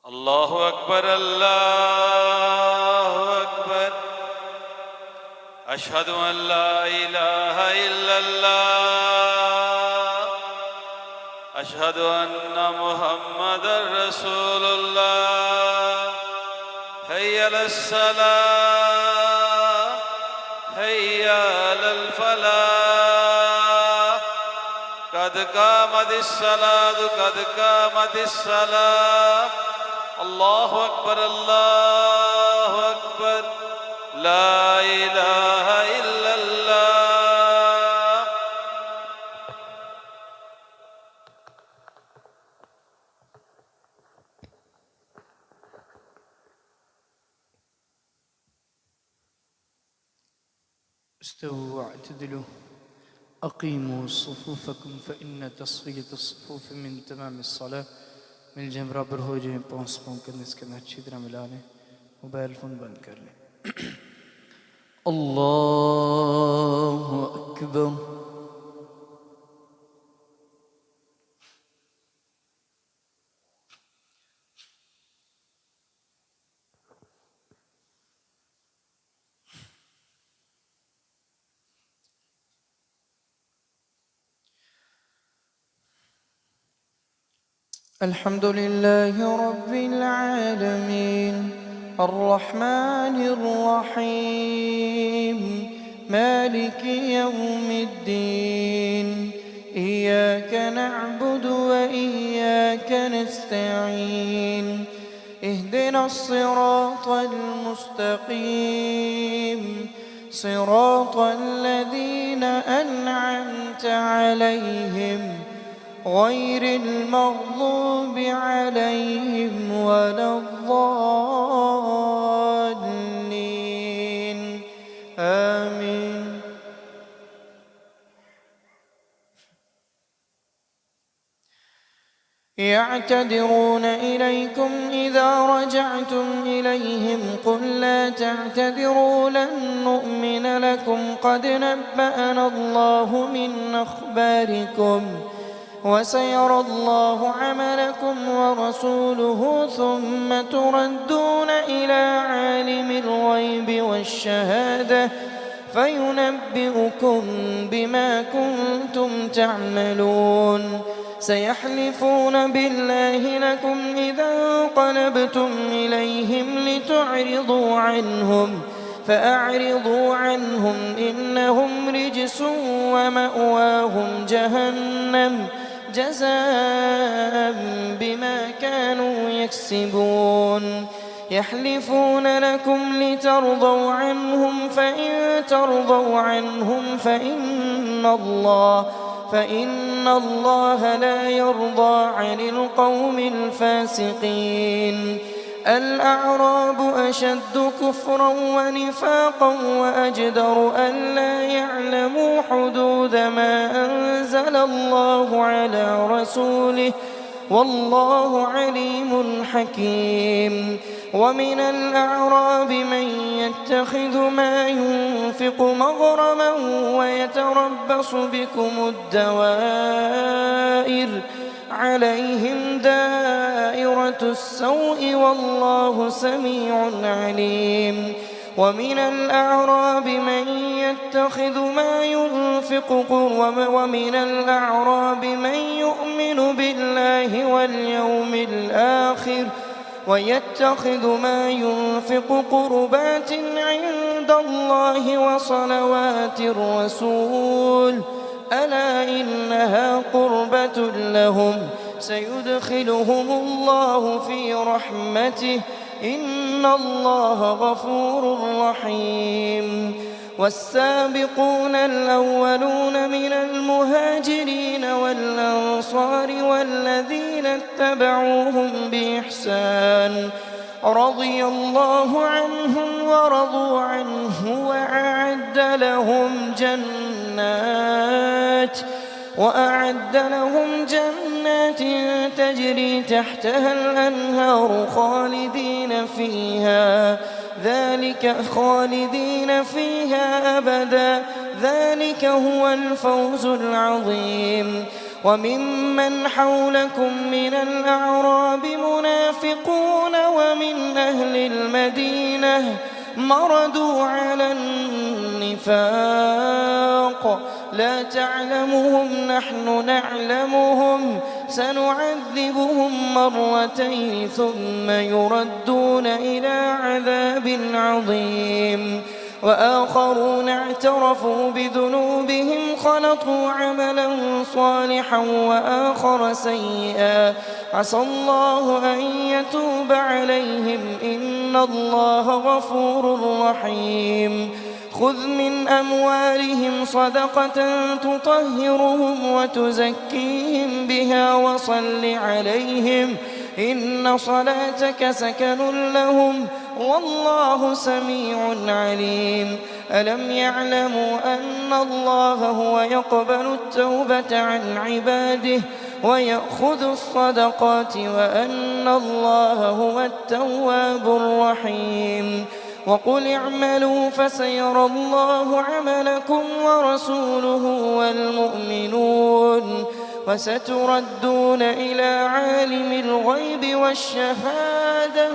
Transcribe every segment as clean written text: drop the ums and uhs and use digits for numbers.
الله أكبر الله أكبر. أشهد أن لا إله إلا الله. أشهد أن محمدًا رسول الله. حي على الصلاة حي على الفلاح. قد قامت الصلاة قد قامت الصلاة. الله أكبر الله أكبر. لا إله إلا الله. استووا واعتدلوا أقيموا صفوفكم فإن تصفية الصفوف من تمام الصلاة. मिल जाए बराबर हो जाए पाँच पाँव करने इसके अंदर अच्छी तरह मिला लें मोबाइल फ़ोन बंद कर लें अल्लाह अकबर الحمد لله رب العالمين الرحمن الرحيم مالك يوم الدين إياك نعبد وإياك نستعين اهدنا الصراط المستقيم صراط الذين أنعمت عليهم غير المغضوب عليهم ولا الضالين آمين. يعتذرون إليكم إذا رجعتم إليهم قل لا تعتذروا لن نؤمن لكم قد نبأنا الله من أخباركم وسيرى الله عملكم ورسوله ثم تردون إلى عالم الغيب والشهادة فينبئكم بما كنتم تعملون. سيحلفون بالله لكم إذا انقلبتم إليهم لتعرضوا عنهم فأعرضوا عنهم إنهم رجس ومأواهم جهنم جزاء بما كانوا يكسبون. يحلفون لكم لترضوا عنهم فإن ترضوا عنهم فإن الله لا يرضى عن القوم الفاسقين. الأعراب أشد كفرا ونفاقا وأجدر ألا يعلموا حدود ما أنزل الله على رسوله والله عليم حكيم. ومن الأعراب من يتخذ ما ينفق مغرما ويتربص بكم الدوائر عليهم دائرة السوء والله سميع عليم. ومن الأعراب من يتخذ ما ينفق ومن الأعراب من يؤمن بالله واليوم الآخر ويتخذ ما ينفق قربات عند الله وصلوات الرسول ألا إنها قربة لهم سيدخلهم الله في رحمته إن الله غفور رحيم. والسابقون الأولون من المهاجرين والأنصار والذين اتبعوهم بإحسان رضي الله عنهم ورضوا عنه وأعد لهم جنات تجري تحتها الأنهار خالدين فيها أبدا ذلك هو الفوز العظيم. وممن حولكم من الأعراب منافقون ومن أهل المدينة مردوا على النفاق لا تعلمهم نحن نعلمهم سنعذبهم مرتين ثم يردون إلى عذاب عظيم وآخرون اعترفوا بذنوبهم خلطوا عملا صالحا وآخر سيئا عسى الله أن يتوب عليهم إن الله غفور رحيم خذ من أموالهم صدقة تطهرهم وتزكيهم بها وصل عليهم إن صلاتك سكن لهم والله سميع عليم ألم يعلموا أن الله هو يقبل التوبة عن عباده ويأخذ الصدقات وأن الله هو التواب الرحيم وقل اعملوا فسيرى الله عملكم ورسوله والمؤمنون وستردون إلى عالم الغيب والشهادة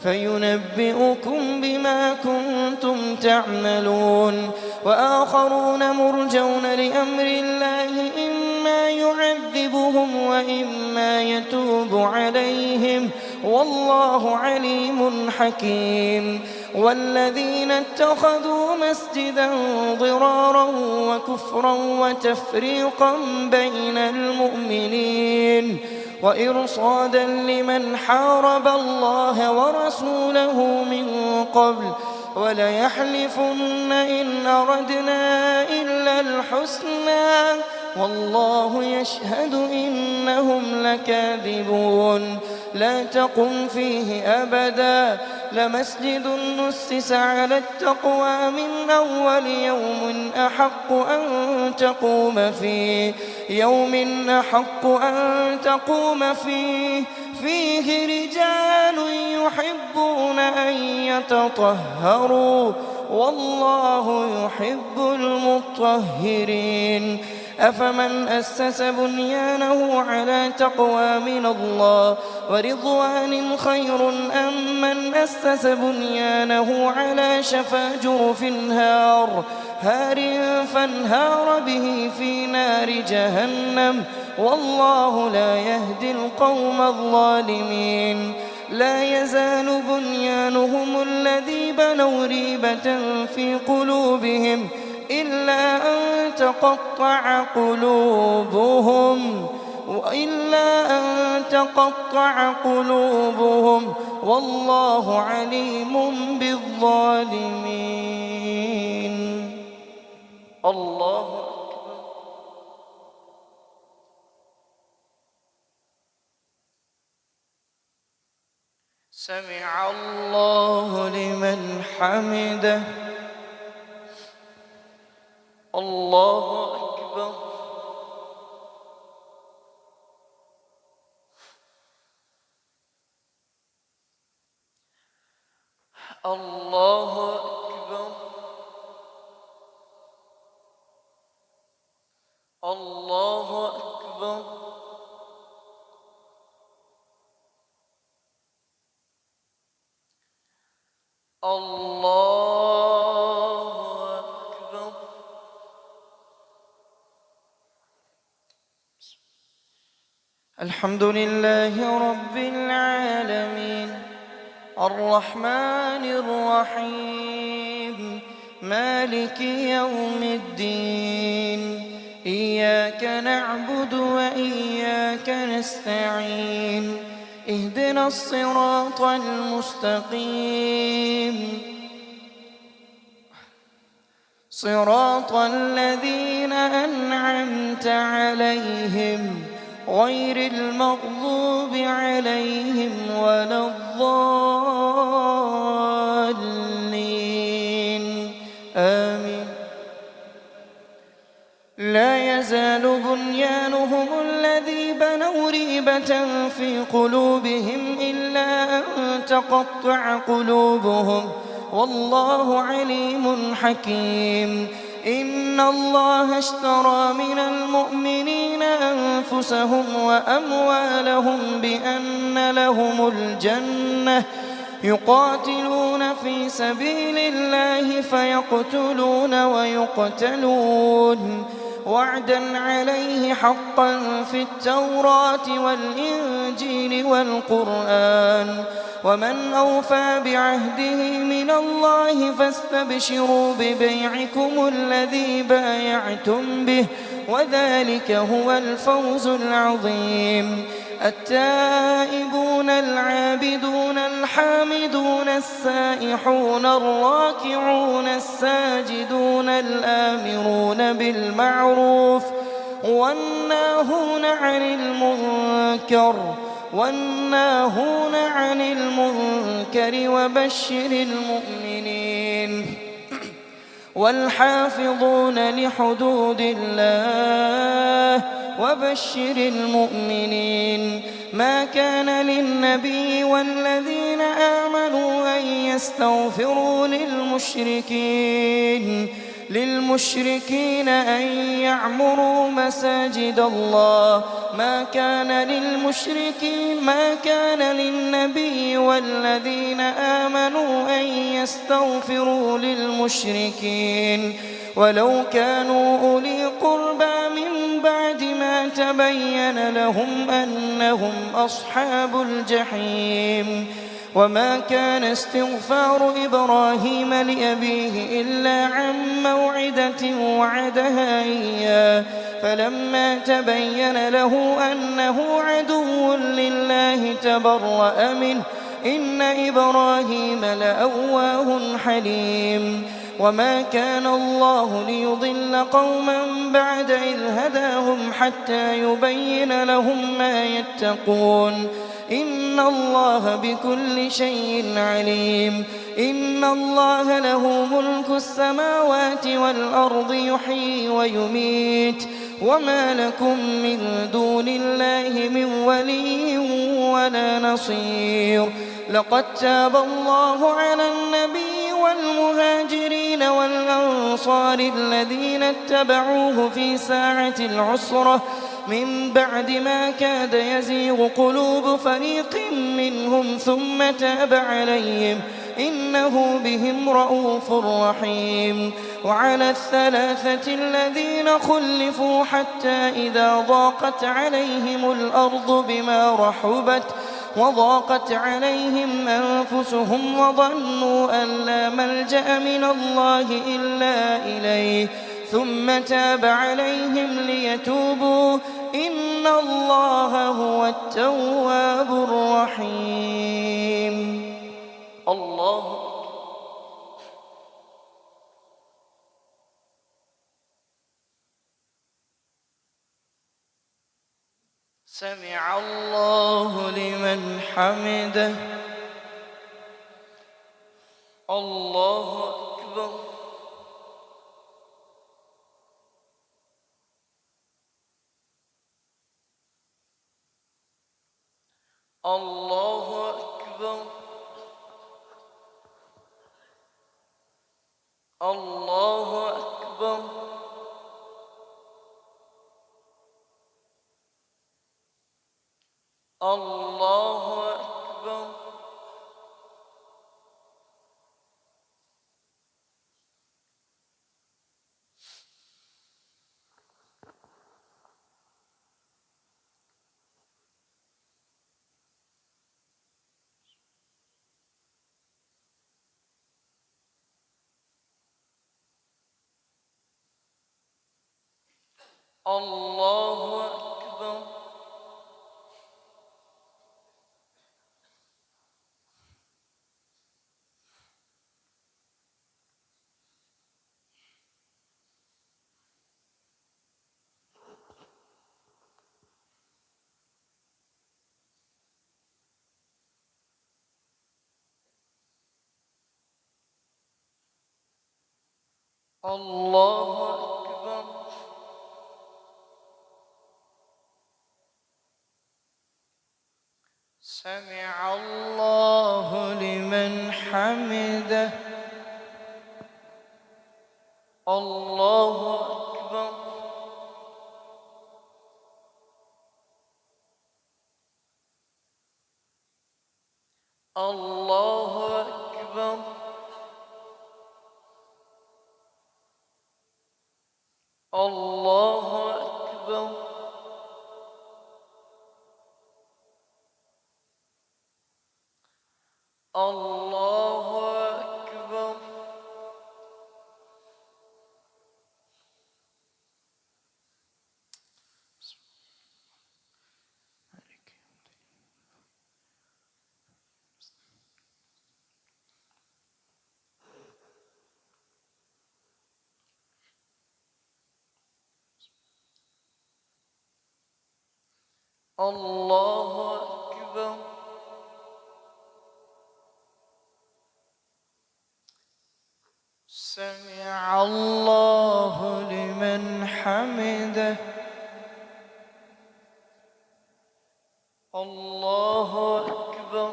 فينبئكم بما كنتم تعملون وآخرون مرجون لأمر الله إما يعذبهم وإما يتوب عليهم والله عليم حكيم والذين اتخذوا مسجدا ضرارا وكفرا وتفريقا بين المؤمنين وإرصادا لمن حارب الله ورسوله من قبل وليحلفن إن أردنا إلا الحسنى والله يشهد إنهم لكاذبون لا تقم فيه أبدا لمسجد نسس على التقوى من أول يوم أحق أن تقوم فيه رجال يحبون أن يتطهروا والله يحب المطهرين أفمن أسس بنيانه على تقوى من الله ورضوان خير أم من أسس بنيانه على شفا جرف هار فانهار به في نار جهنم والله لا يهدي القوم الظالمين لا يزال بنيانهم الذي بنوا ريبة في قلوبهم إلا أن تقطع قلوبهم والله عليم بالظالمين الله أكبر سمع الله لمن حمده الله أكبر الله أكبر الله أكبر الله أكبر الحمد لله رب العالمين الرحمن الرحيم مالك يوم الدين إياك نعبد وإياك نستعين اهدنا الصراط المستقيم صراط الذين أنعمت عليهم غير المغضوب عليهم ولا الضالين آمين لا يزال بنيانهم الذي بنوا ريبة في قلوبهم إلا أن تقطع قلوبهم والله عليم حكيم إن الله اشترى من المؤمنين أنفسهم وأموالهم بأن لهم الجنة يقاتلون في سبيل الله فيقتلون ويقتلون وعدا عليه حقا في التوراة والإنجيل والقرآن ومن أوفى بعهده من الله فاستبشروا ببيعكم الذي بايعتم به وذلك هو الفوز العظيم. التائبون العابدون الحامدون السائحون الراكعون الساجدون الآمرون بالمعروف والناهون عن المنكر وبشر المؤمنين والحافظون لحدود الله وبشر المؤمنين. ما كان للنبي والذين آمنوا أن يستغفروا للمشركين أن يعمروا مساجد الله. ما كان للنبي والذين آمنوا أن يستغفروا للمشركين ولو كانوا أولي قربى من بعد ما تبين لهم أنهم أصحاب الجحيم. وما كان استغفار إبراهيم لأبيه إلا عن موعدة وعدها إياه فلما تبين له أنه عدو لله تبرأ منه إن إبراهيم لأواه حليم. وما كان الله ليضل قوما بعد إذ هداهم حتى يبين لهم ما يتقون إن الله بكل شيء عليم. إن الله له ملك السماوات والأرض يحيي ويميت وما لكم من دون الله من ولي ولا نصير. لقد تاب الله على النبي والمهاجرين والأنصار الذين اتبعوه في ساعة العسرة من بعد ما كاد يزيغ قلوب فريق منهم ثم تاب عليهم إنه بهم رءوف رحيم. وعلى الثلاثة الذين خلفوا حتى إذا ضاقت عليهم الأرض بما رحبت وضاقت عليهم أنفسهم وظنوا أن لا ملجأ من الله إلا إليه ثم تاب عليهم ليتوبوا إن الله هو التواب الرحيم. الله سمع الله لمن حمده. الله أكبر. الله أكبر. الله أكبر. الله أكبر. الله أكبر. الله أكبر. سمع الله لمن حمده. الله أكبر الله أكبر الله أكبر الله أكبر الله أكبر سمع الله لمن حمده الله أكبر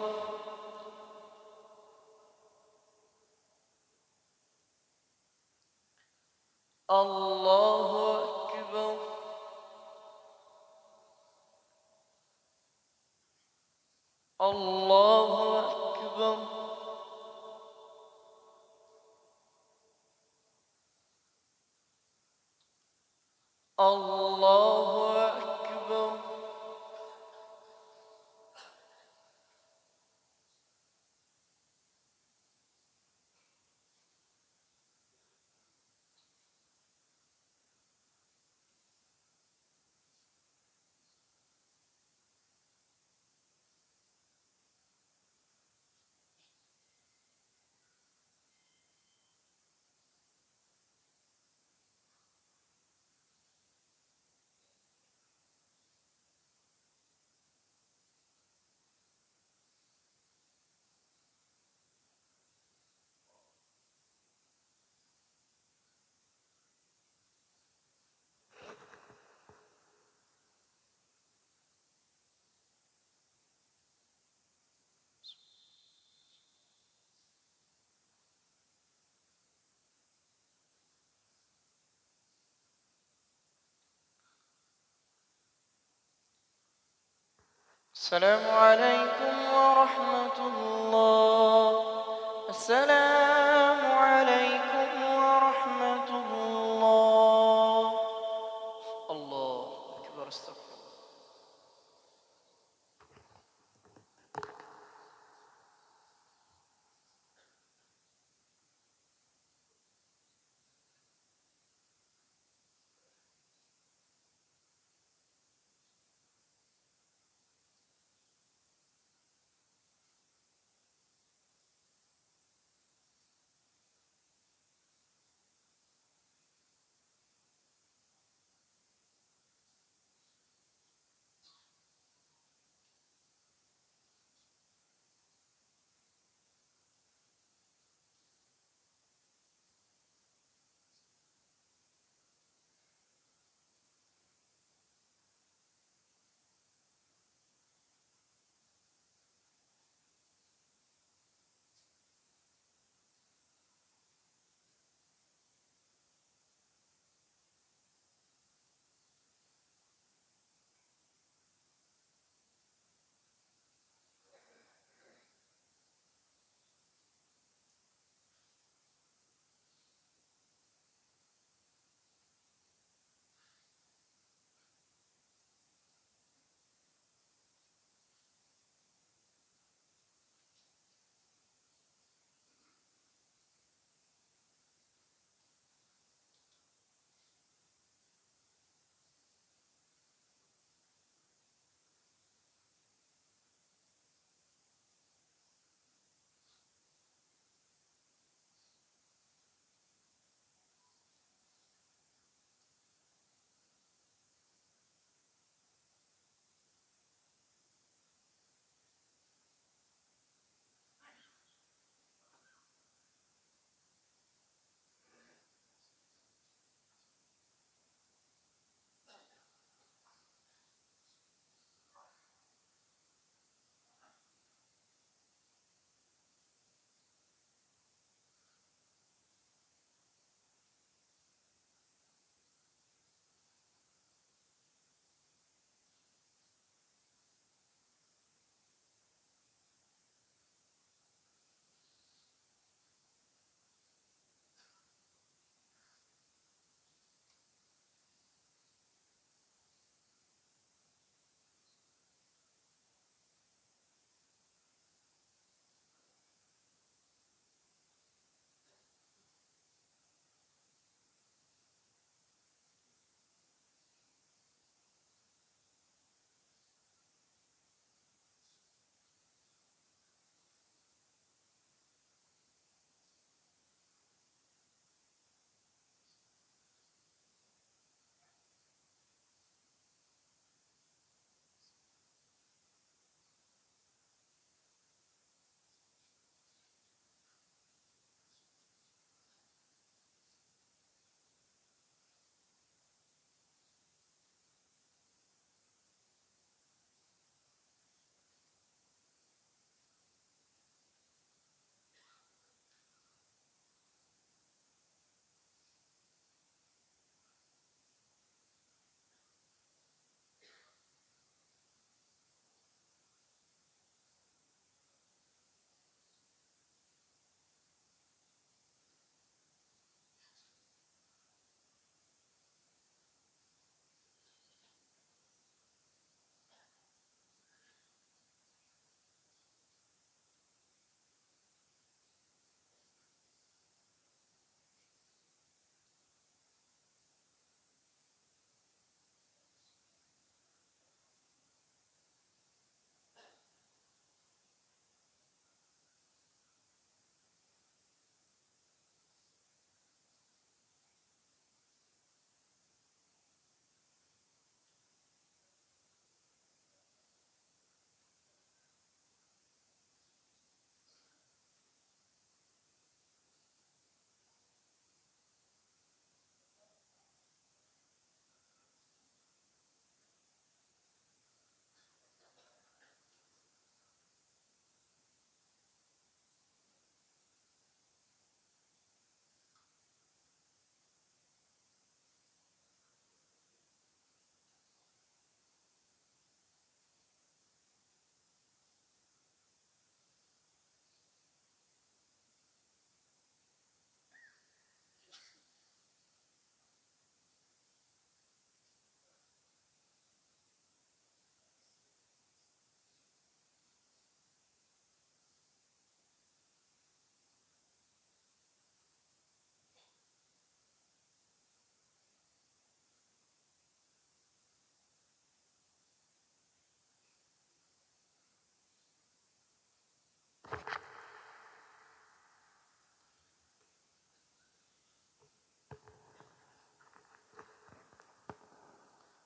الله أكبر الله أكبر الله أكبر السلام عليكم ورحمة الله السلام عليكم ورحمة الله الله أكبر استغفر الله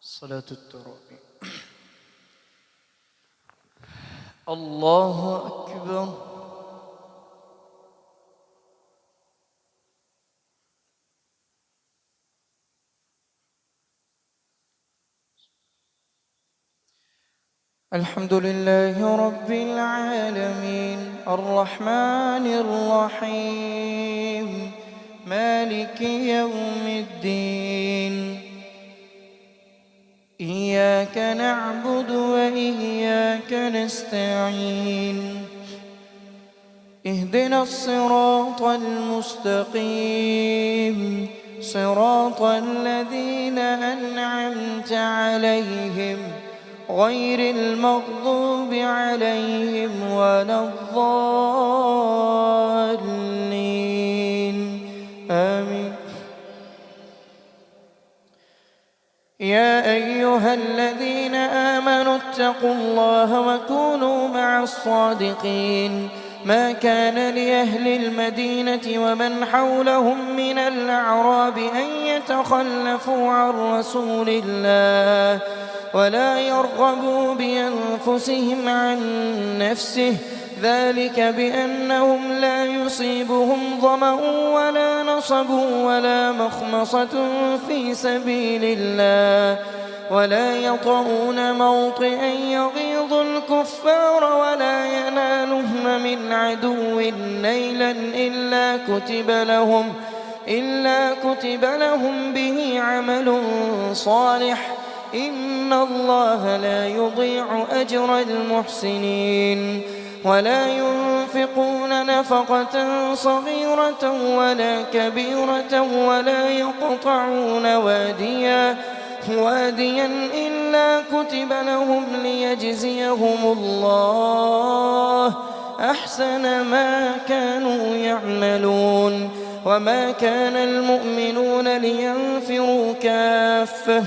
صلاة التراب. الله أكبر. الحمد لله رب العالمين الرحمن الرحيم مالك يوم الدين إياك نعبد وإياك نستعين اهدنا الصراط المستقيم صراط الذين أنعمت عليهم غير المغضوب عليهم ولا الضالين آمين. يا أيها الذين آمنوا اتقوا الله وكونوا مع الصادقين ما كان لأهل المدينة ومن حولهم من الأعراب أن يتخلفوا عن رسول الله ولا يرغبوا بأنفسهم عن نفسه ذلك بأنهم لا يصيبهم ظمأ ولا نصب ولا مخمصة في سبيل الله ولا يطؤون موطئا يغيظ الكفار ولا ينالون من عدو نيلا إلا كتب لهم به عمل صالح إن الله لا يضيع أجر المحسنين ولا ينفقون نفقة صغيرة ولا كبيرة ولا يقطعون واديا إلا كتب لهم ليجزيهم الله أحسن ما كانوا يعملون وما كان المؤمنون لينفروا كافة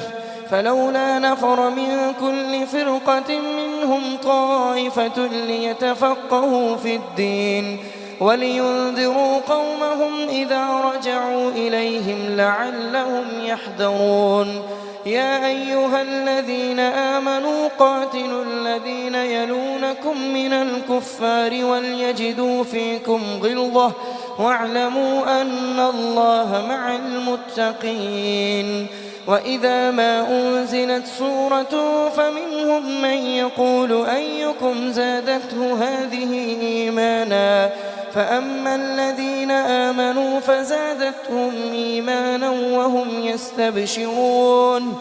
فلولا نفر من كل فرقة منهم طائفة ليتفقهوا في الدين ولينذروا قومهم إذا رجعوا إليهم لعلهم يحذرون يا أيها الذين آمنوا قاتلوا الذين يلونكم من الكفار وليجدوا فيكم غلظة واعلموا أن الله مع المتقين وإذا ما أنزلت سورة فمنهم من يقول أيكم زادته هذه إيمانا فأما الذين آمنوا فزادتهم إيمانا وهم يستبشرون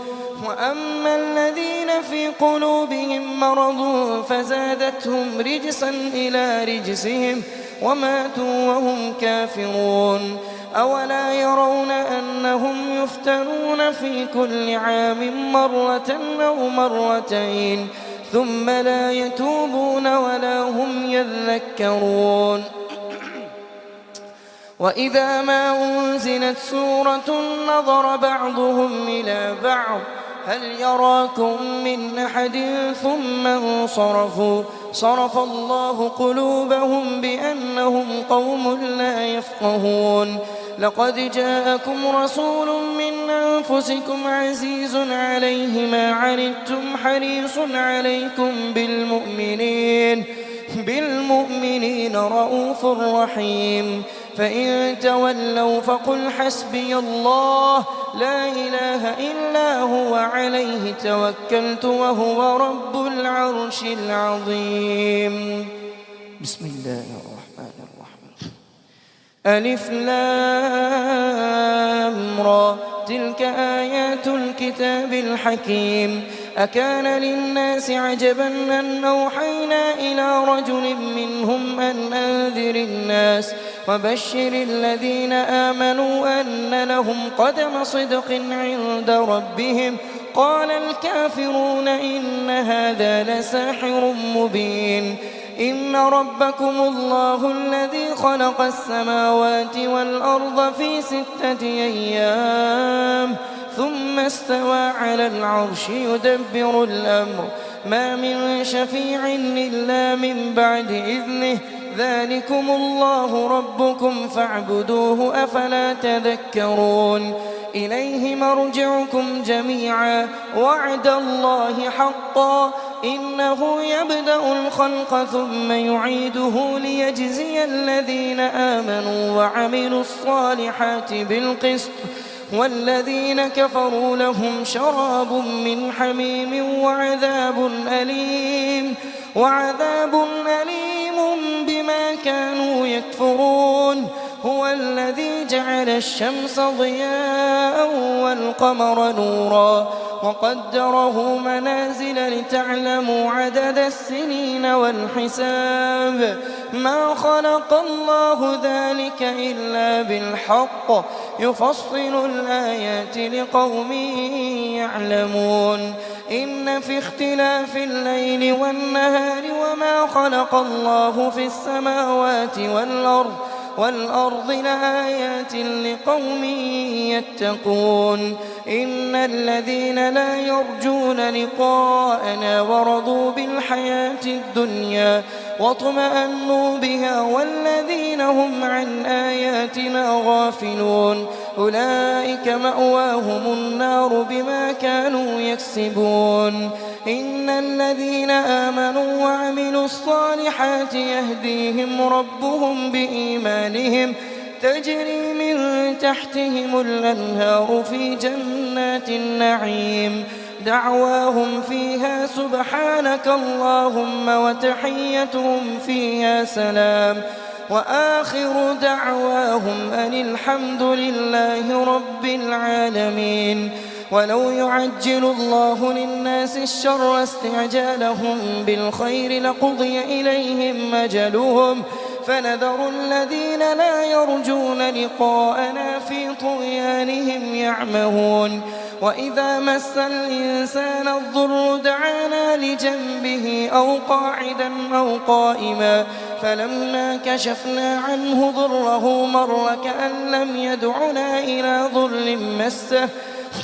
وأما الذين في قلوبهم مرض فزادتهم رجسا إلى رجسهم وماتوا وهم كافرون أولا يرون أنهم يفتنون في كل عام مرة أو مرتين ثم لا يتوبون ولا هم يذكرون وإذا ما أنزلت سورة نظر بعضهم إلى بعض هل يراكم من أحد ثم انصرفوا صرف الله قلوبهم بأنهم قوم لا يفقهون لقد جاءكم رسول من أنفسكم عزيز عليه ما عنتم حريص عليكم بالمؤمنين رؤوف رحيم فإن تولوا فقل حسبي الله لا إله إلا هو عليه توكلت وهو رب العرش العظيم. بسم الله الرحمن الرحيم. ألف لام را تلك آيات الكتاب الحكيم أكان للناس عجبا أن أوحينا إلى رجل منهم أن أنذر الناس وبشر الذين آمنوا أن لهم قدم صدق عند ربهم قال الكافرون إن هذا لساحر مبين إن ربكم الله الذي خلق السماوات والأرض في 6 أيام ثم استوى على العرش يدبر الأمر ما من شفيع إلا من بعد إذنه ذلكم الله ربكم فاعبدوه أفلا تذكرون إليه مرجعكم جميعا وعد الله حقا إنه يبدأ الخلق ثم يعيده ليجزي الذين آمنوا وعملوا الصالحات بالقسط والذين كفروا لهم شراب من حميم وعذاب أليم بما كانوا يكفرون هو الذي جعل الشمس ضياء والقمر نورا وقدره منازل لتعلموا عدد السنين والحساب ما خلق الله ذلك إلا بالحق يفصل الآيات لقوم يعلمون إن في اختلاف الليل والنهار وما خلق الله في السماوات والأرض لآيات لقوم يتقون إن الذين لا يرجون لقاءنا ورضوا بالحياة الدنيا واطمأنوا بها والذين هم عن آياتنا غافلون أولئك مأواهم النار بما كانوا يكسبون إن الذين آمنوا وعملوا الصالحات يهديهم ربهم بإيمانهم تجري من تحتهم الأنهار في جنات النعيم دعواهم فيها سبحانك اللهم وتحيتهم فيها سلام وآخر دعواهم أن الحمد لله رب العالمين ولو يعجل الله للناس الشر استعجالهم بالخير لقضي إليهم أجلهم فنذر الذين لا يرجون لقاءنا في طغيانهم يعمهون وإذا مس الإنسان الضر دعانا لجنبه أو قاعدا أو قائما فلما كشفنا عنه ضره مر كأن لم يدعنا إلى ضر مسه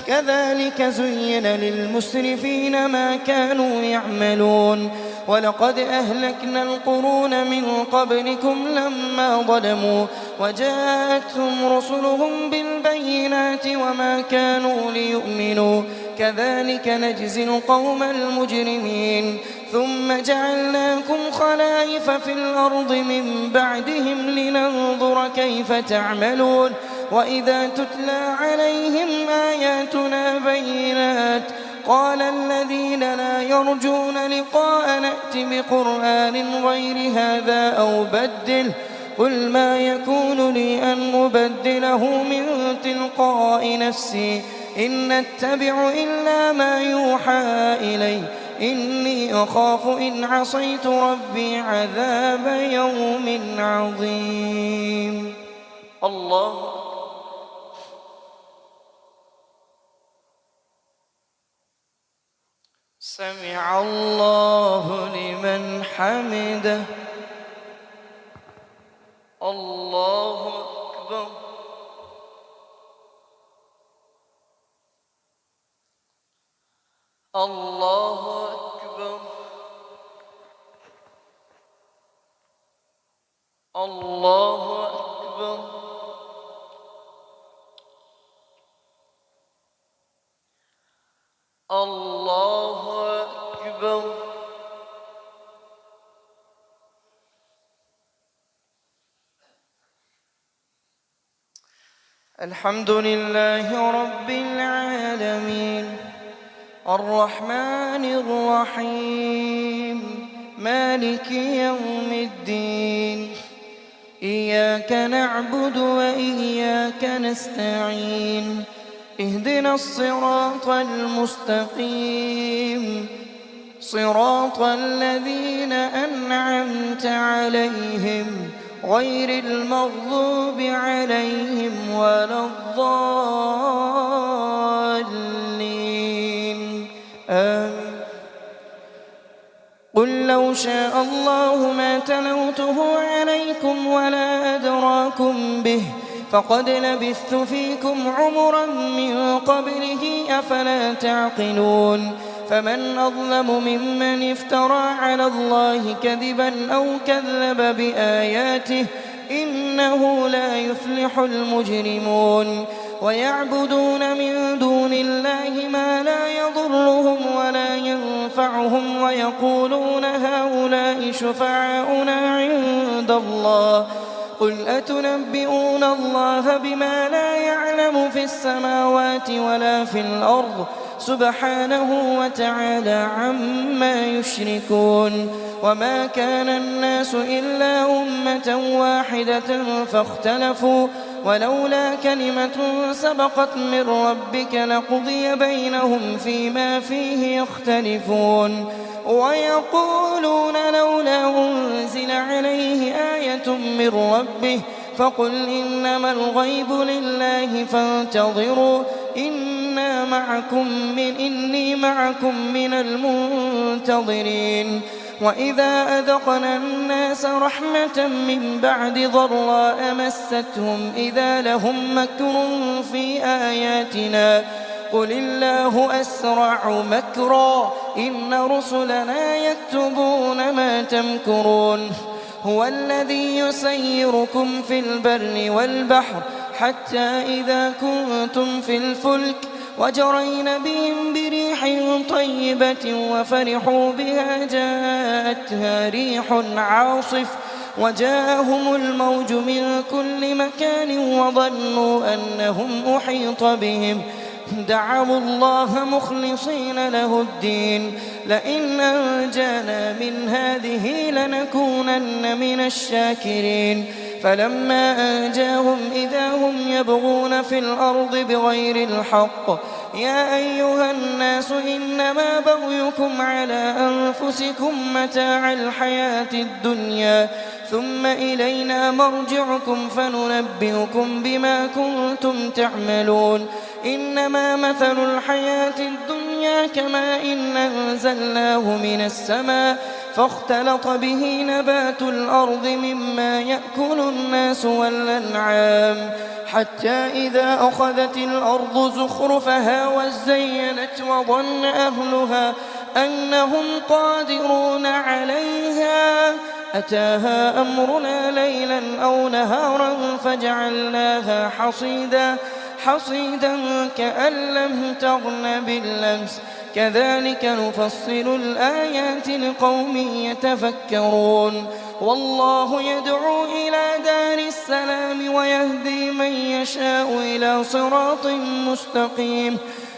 كذلك زين للمسرفين ما كانوا يعملون ولقد أهلكنا القرون من قبلكم لما ظلموا وجاءتهم رسلهم بالبينات وما كانوا ليؤمنوا كذلك نجزي القوم المجرمين ثم جعلناكم خلائف في الأرض من بعدهم لننظر كيف تعملون وإذا تتلى عليهم آياتنا بينات قال الذين لا يرجون لقاء نأت بقرآن غير هذا أو بدله قل ما يكون لي أن أبدله من تلقاء نفسي إن أتبع إلا ما يوحى إلي إني أخاف إن عصيت ربي عذاب يوم عظيم الله سمع الله لمن حمده الله أكبر الله أكبر الله أكبر الله أكبر الحمد لله رب العالمين الرحمن الرحيم مالك يوم الدين إياك نعبد وإياك نستعين اهدنا الصراط المستقيم صراط الذين أنعمت عليهم غير المغضوب عليهم ولا الضالين آمين قل لو شاء الله ما تلوته عليكم ولا أدراكم به فقد لبثت فيكم عمرا من قبله أفلا تعقلون فمن أظلم ممن افترى على الله كذبا أو كذب بآياته إنه لا يفلح المجرمون ويعبدون من دون الله ما لا يضرهم ولا ينفعهم ويقولون هؤلاء شفعاؤنا عند الله قل أتنبئون الله بما لا يعلم في السماوات ولا في الأرض سبحانه وتعالى عما يشركون وما كان الناس إلا أمة واحدة فاختلفوا ولولا كلمة سبقت من ربك لقضي بينهم فيما فيه يختلفون ويقولون لولا أنزل عليه آية من ربه فقل إنما الغيب لله فانتظروا إني معكم من المنتظرين وإذا أذقنا الناس رحمة من بعد ضراء مستهم إذا لهم مكر في آياتنا قل الله أسرع مكرا إن رسلنا يكتبون ما تمكرون هو الذي يسيركم في البر والبحر حتى إذا كنتم في الفلك وجرين بهم بريح طيبة وفرحوا بها جاءتها ريح عاصف وجاءهم الموج من كل مكان وظنوا أنهم أحيط بهم دعوا الله مخلصين له الدين لئن أنجانا من هذه لنكونن من الشاكرين فلما أنجاهم إذا هم يبغون في الأرض بغير الحق يا أيها الناس إنما بغيكم على أنفسكم متاع الحياة الدنيا ثم إلينا مرجعكم فننبئكم بما كنتم تعملون إنما مثل الحياة الدنيا كماء أنزلناه من السماء فاختلط به نبات الأرض مما يأكل الناس والأنعام حتى إذا أخذت الأرض زخرفها وزينت وظن أهلها أنهم قادرون عليها أتاها أمرنا ليلا أو نهارا فجعلناها حصيدا كأن لم تغن بالأمس كذلك نفصل الآيات لقوم يتفكرون والله يدعو إلى دار السلام ويهدي من يشاء إلى صراط مستقيم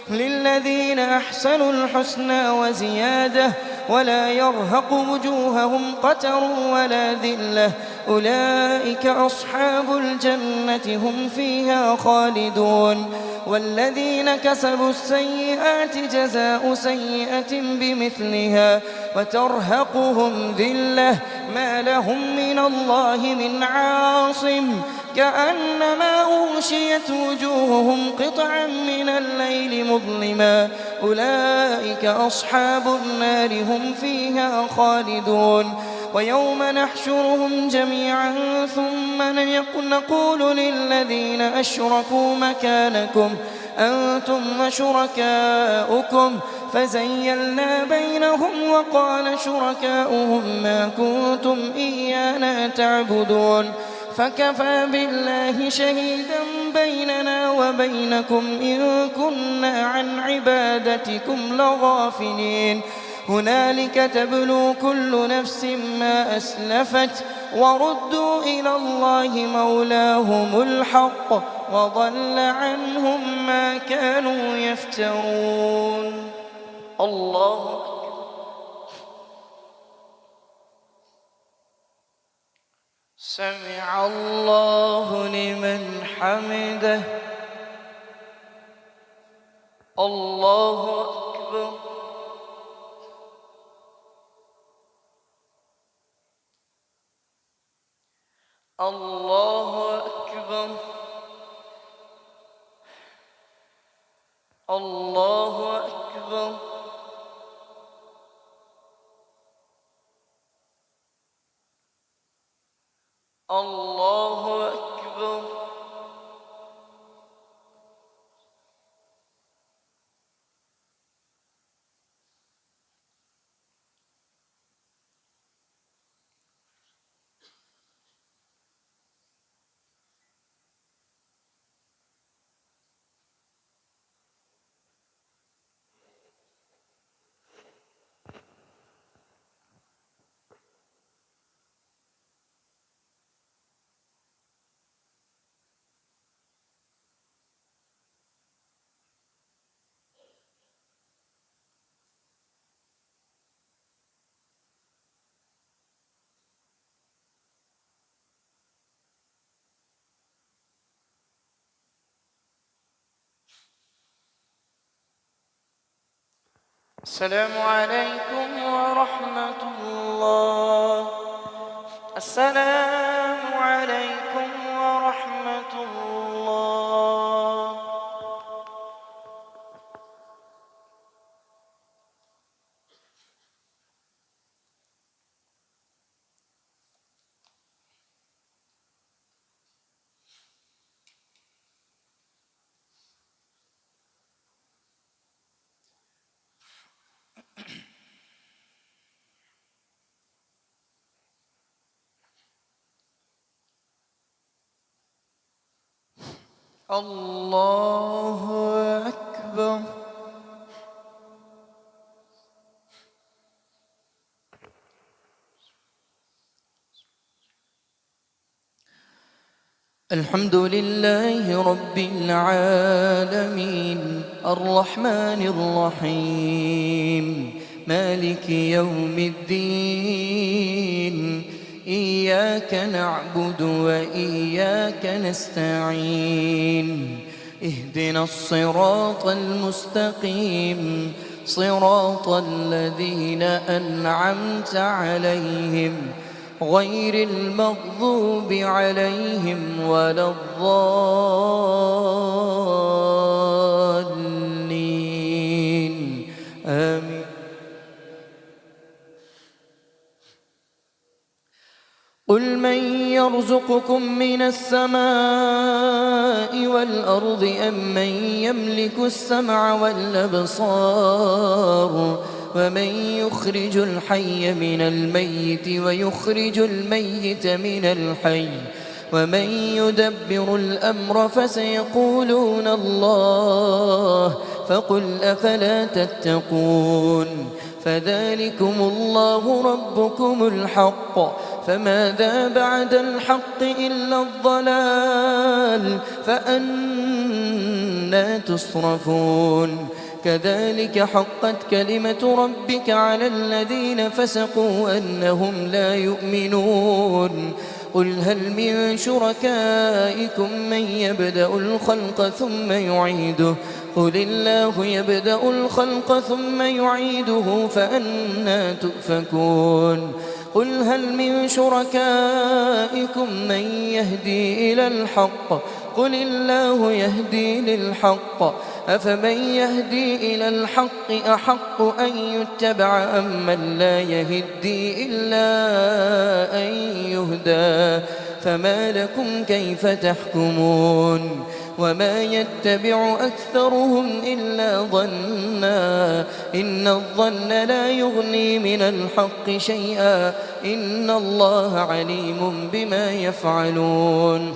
للذين أحسنوا الحسنى وزيادة ولا يرهق وجوههم قتر ولا ذلة أولئك أصحاب الجنة هم فيها خالدون والذين كسبوا السيئات جزاء سيئة بمثلها وترهقهم ذلة ما لهم من الله من عاصم كأنما أغشيت وجوههم قطعا من الليل مظلما أولئك أصحاب النار هم فيها خالدون ويوم نحشرهم جميعا ثم نقول للذين أشركوا مكانكم أنتم وشركاؤكم فزيلنا بينهم وقال شركاؤهم ما كنتم إيانا تعبدون فكفى بالله شهيدا بيننا وبينكم إن كنا عن عبادتكم لغافلين هنالك تبلو كل نفس ما أسلفت وردوا إلى الله مولاهم الحق وضل عنهم ما كانوا يفترون الله سمع الله لمن حمده الله أكبر الله أكبر الله أكبر الله أكبر السلام عليكم ورحمة الله. السلام عليكم ورحمة الله. الله أكبر. الحمد لله رب العالمين الرحمن الرحيم مالك يوم الدين إياك نعبد وإياك نستعين اهدنا الصراط المستقيم صراط الذين أنعمت عليهم غير المغضوب عليهم ولا الضالين آمين. قل من يرزقكم من السماء والأرض أم من يملك السمع والأبصار ومن يخرج الحي من الميت ويخرج الميت من الحي ومن يدبر الأمر فسيقولون الله فقل أفلا تتقون فذلكم الله ربكم الحق فماذا بعد الحق إلا الضلال فأنى تصرفون كذلك حقت كلمة ربك على الذين فسقوا أنهم لا يؤمنون قل هل من شركائكم من يبدأ الخلق ثم يعيده قل الله يبدأ الخلق ثم يعيده فأنى تؤفكون قل هل من شركائكم من يهدي إلى الحق قل الله يهدي للحق أفمن يهدي إلى الحق أحق أن يتبع أم من لا يهدي إلا أن يهدى فما لكم كيف تحكمون وما يتبع أكثرهم إلا ظنا إن الظن لا يغني من الحق شيئا إن الله عليم بما يفعلون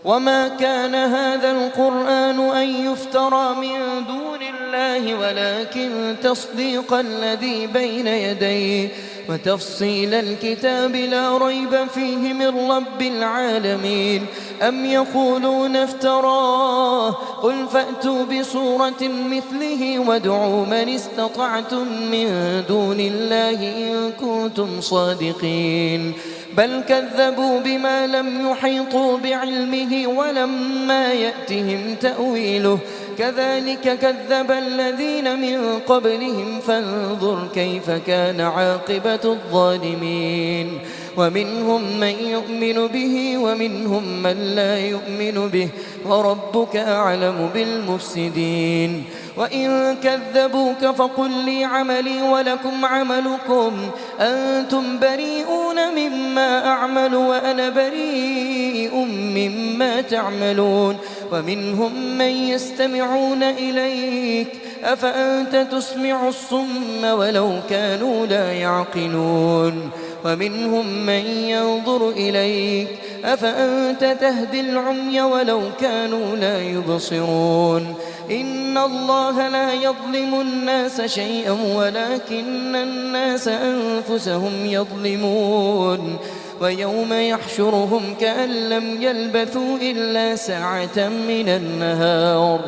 وما كان هذا القرآن أن يفترى من دون الله ولكن تصديق الذي بين يديه وتفصيل الكتاب لا ريب فيه من رب العالمين أم يقولون افتراه قل فأتوا بسورة مثله وادعوا من استطعتم من دون الله إن كنتم صادقين بل كذبوا بما لم يحيطوا بعلمه ولما يأتهم تأويله كذلك كذب الذين من قبلهم فانظر كيف كان عاقبة الظالمين ومنهم من يؤمن به ومنهم من لا يؤمن به وربك أعلم بالمفسدين وإن كذبوك فقل لي عملي ولكم عملكم أنتم بريئون مما أعمل وأنا بريء مما تعملون ومنهم من يستمعون إليك أفأنت تسمع الصم ولو كانوا لا يعقلون ومنهم من ينظر إليك أفأنت تهدي العمي ولو كانوا لا يبصرون إن الله لا يظلم الناس شيئا ولكن الناس أنفسهم يظلمون ويوم يحشرهم كأن لم يلبثوا إلا ساعة من النهار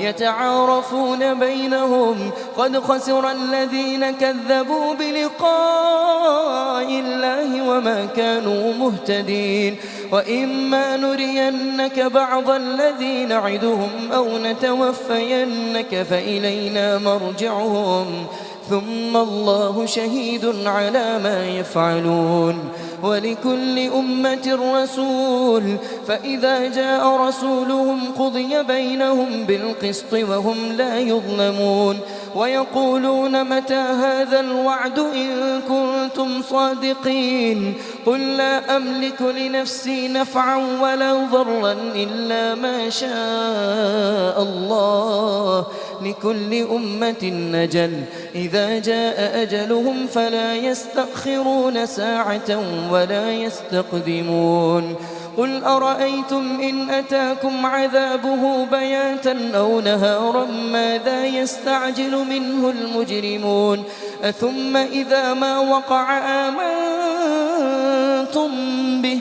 يتعارفون بينهم قد خسر الذين كذبوا بلقاء الله وما كانوا مهتدين وإما نرينك بعض الذي نعدهم أو نتوفينك فإلينا مرجعهم ثم الله شهيد على ما يفعلون ولكل أمة رسول فإذا جاء رسولهم قضي بينهم بالقسط وهم لا يظلمون ويقولون متى هذا الوعد إن كنتم صادقين قل لا أملك لنفسي نفعا ولا ضرا إلا ما شاء الله لكل أمة نجل إذا جاء أجلهم فلا يستأخرون ساعة ولا يستقدمون قل أرأيتم إن أتاكم عذابه بياتا أو نهارا ماذا يستعجل منه المجرمون ثم إذا ما وقع آمنتم به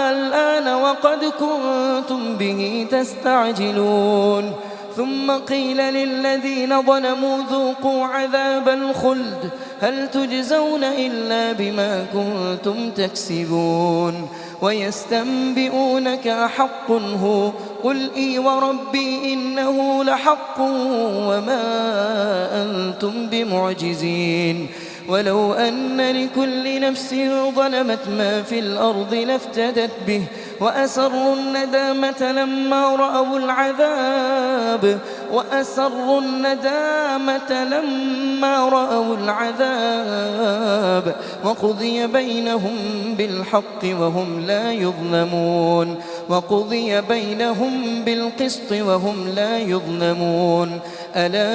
الآن وقد كنتم به تستعجلون ثم قيل للذين ظلموا ذوقوا عذاب الخلد هل تجزون إلا بما كنتم تكسبون ويستنبئونك أحق هو قل إي وربي إنه لحق وما أنتم بمعجزين ولو أن لكل نفس ظلمت ما في الأرض لافتدت به وأسروا الندامة لما رأوا العذاب وقضي بينهم بالحق وهم لا يظلمون وقضي بينهم بالقسط وهم لا يظلمون ألا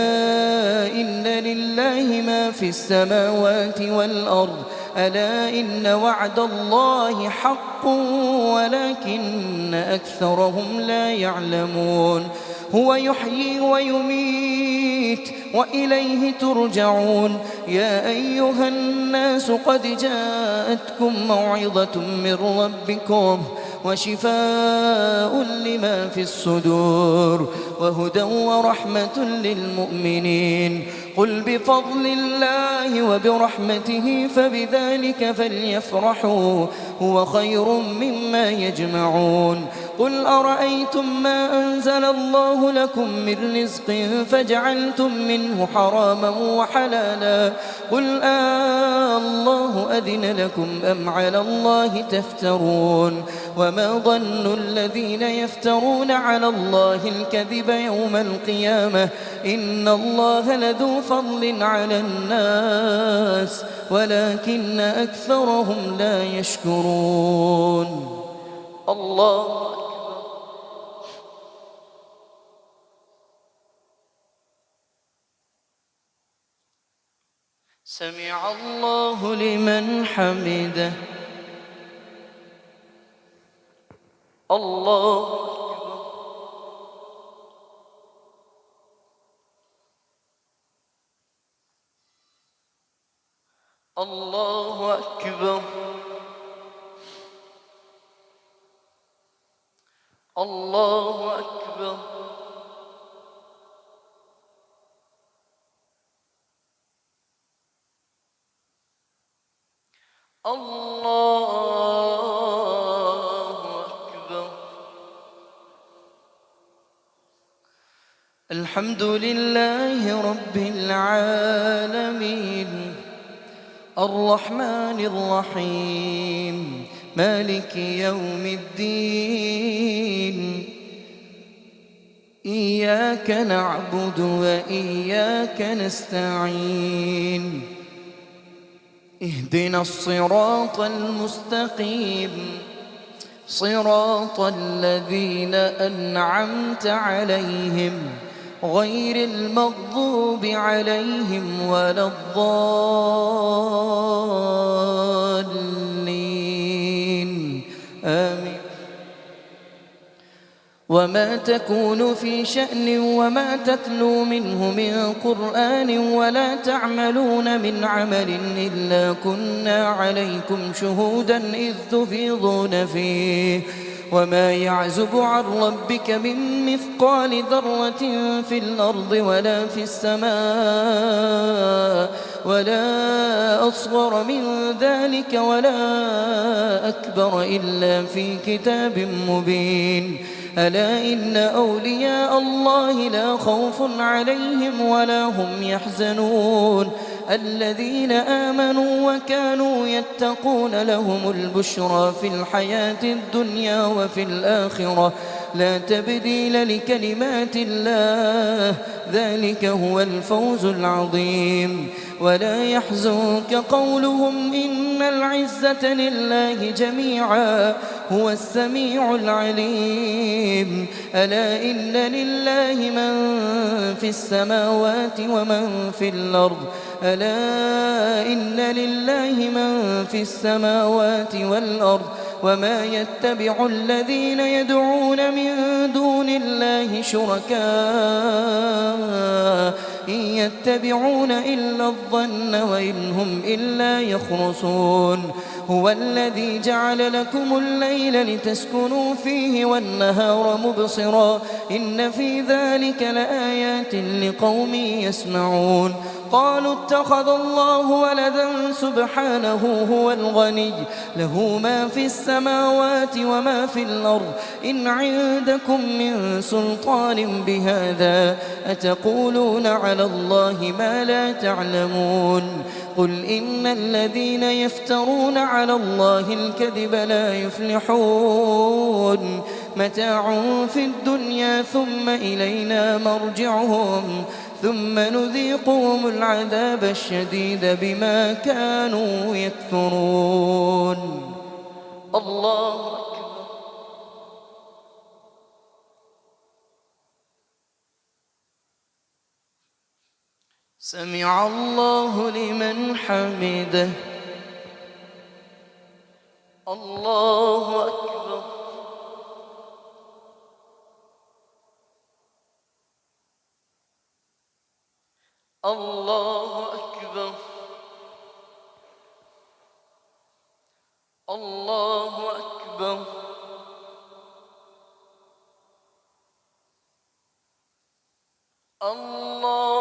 إن لله ما في السماوات والأرض ألا إن وعد الله حق ولكن أكثرهم لا يعلمون هو يحيي ويميت وإليه ترجعون يا أيها الناس قد جاءتكم موعظة من ربكم وشفاء لما في الصدور وهدى ورحمة للمؤمنين قل بفضل الله وبرحمته فبذلك فليفرحوا هو خير مما يجمعون قل أرأيتم ما أنزل الله لكم من رزق فجعلتم منه حراما وحلالا قل الله أذن لكم أم على الله تفترون وما ظن الذين يفترون على الله الكذب يوم القيامة إن الله لذو فضل على الناس ولكن أكثرهم لا يشكرون الله سمع الله لمن حمده الله الله أكبر الله أكبر الله أكبر الحمد لله رب العالمين الرحمن الرحيم مالك يوم الدين إياك نعبد وإياك نستعين اهدنا الصراط المستقيم صراط الذين أنعمت عليهم غير المغضوب عليهم ولا الضالين آمين وما تكون في شأن وما تتلو منه من قرآن ولا تعملون من عمل إلا كنا عليكم شهودا إذ تفيضون فيه وما يعزب عن ربك من مثقال ذرة في الأرض ولا في السماء ولا أصغر من ذلك ولا أكبر إلا في كتاب مبين ألا إن أولياء الله لا خوف عليهم ولا هم يحزنون الذين آمنوا وكانوا يتقون لهم البشرى في الحياة الدنيا وفي الآخرة لا تبديل لكلمات الله ذلك هو الفوز العظيم ولا يحزنك قولهم إن العزة لله جميعا هو السميع العليم ألا إن لله من في السماوات ومن في الأرض ألا إن لله من في السماوات والأرض وما يتبع الذين يدعون من دون الله شركاء إن يتبعون إلا الظن وإن هم إلا يخرصون هو الذي جعل لكم الليل لتسكنوا فيه والنهار مبصرا إن في ذلك لآيات لقوم يسمعون قالوا اتخذ الله ولدا سبحانه هو الغني له ما في السماوات وما في الأرض إن عندكم من سلطان بهذا أتقولون على الله ما لا تعلمون قل إن الذين يفترون على الله الكذب لا يفلحون متاع في الدنيا ثم إلينا مرجعهم ثم نذيقهم العذاب الشديد بما كانوا يكفرون الله أكبر سمع الله لمن حمده الله أكبر الله أكبر الله أكبر الله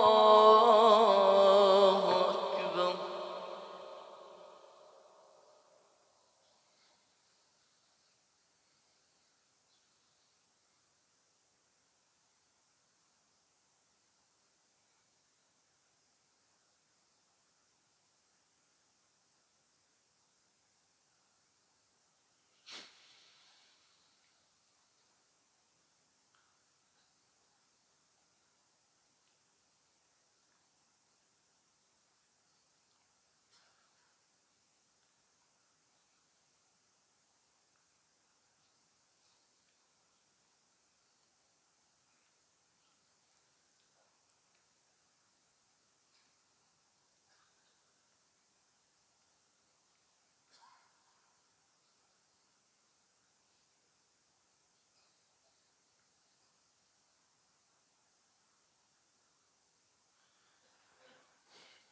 أكبر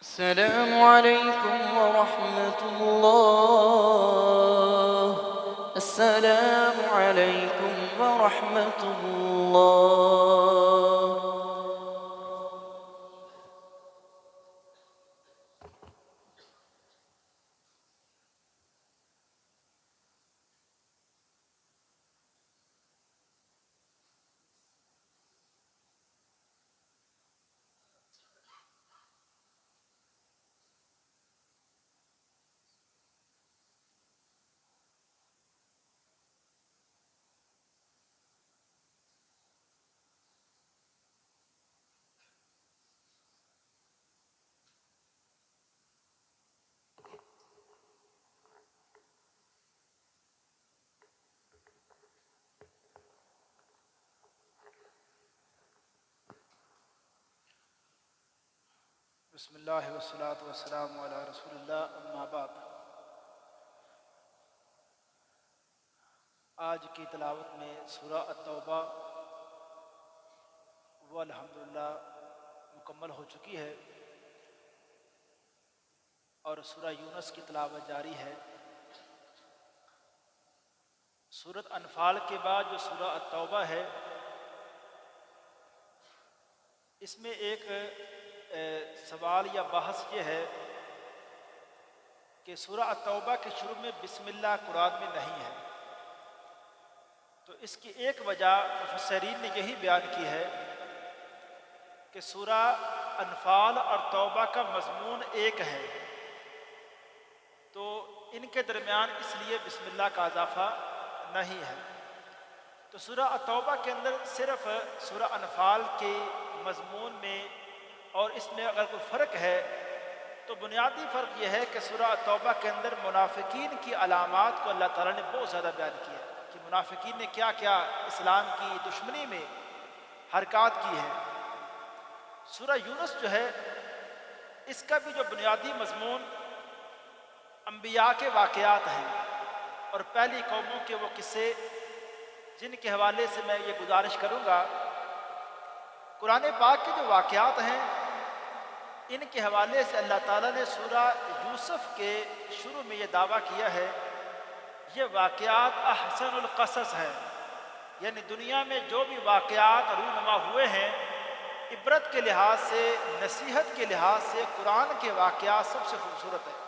السلام عليكم ورحمة الله السلام عليكم ورحمة الله बिस्मिल्लाह वस्सलातु वस्सलामु अला रसूलिल्लाह अम्मा बाद। आज की तिलावत में सूरा अत-तौबा वो अल्हम्दुलिल्लाह मुकम्मल हो चुकी है और सूरा यूनुस की तिलावत जारी है। سورۃ انفال کے بعد جو سورہ التوبہ ہے، اس میں ایک سوال یا بحث یہ ہے کہ سورہ التوبہ کے شروع میں بسم اللہ قرآن میں نہیں ہے، تو اس کی ایک وجہ مفسرین نے یہی بیان کی ہے کہ سورہ انفال اور توبہ کا مضمون ایک ہے، تو ان کے درمیان اس لیے بسم اللہ کا اضافہ نہیں ہے۔ تو سورہ التوبہ کے اندر صرف سورہ انفال کے مضمون میں اور اس میں اگر کوئی فرق ہے تو بنیادی فرق یہ ہے کہ سورہ التوبہ کے اندر منافقین کی علامات کو اللہ تعالیٰ نے بہت زیادہ بیان کیا ہے کہ منافقین نے کیا کیا اسلام کی دشمنی میں حرکات کی ہے۔ سورہ یونس جو ہے، اس کا بھی جو بنیادی مضمون انبیاء کے واقعات ہیں اور پہلی قوموں کے وہ قصے جن کے حوالے سے میں یہ گزارش کروں گا، قرآن پاک کے جو واقعات ہیں ان کے حوالے سے اللہ تعالیٰ نے سورہ یوسف کے شروع میں یہ دعویٰ کیا ہے، یہ واقعات احسن القصص ہیں، یعنی دنیا میں جو بھی واقعات رونما ہوئے ہیں عبرت کے لحاظ سے، نصیحت کے لحاظ سے قرآن کے واقعات سب سے خوبصورت ہیں۔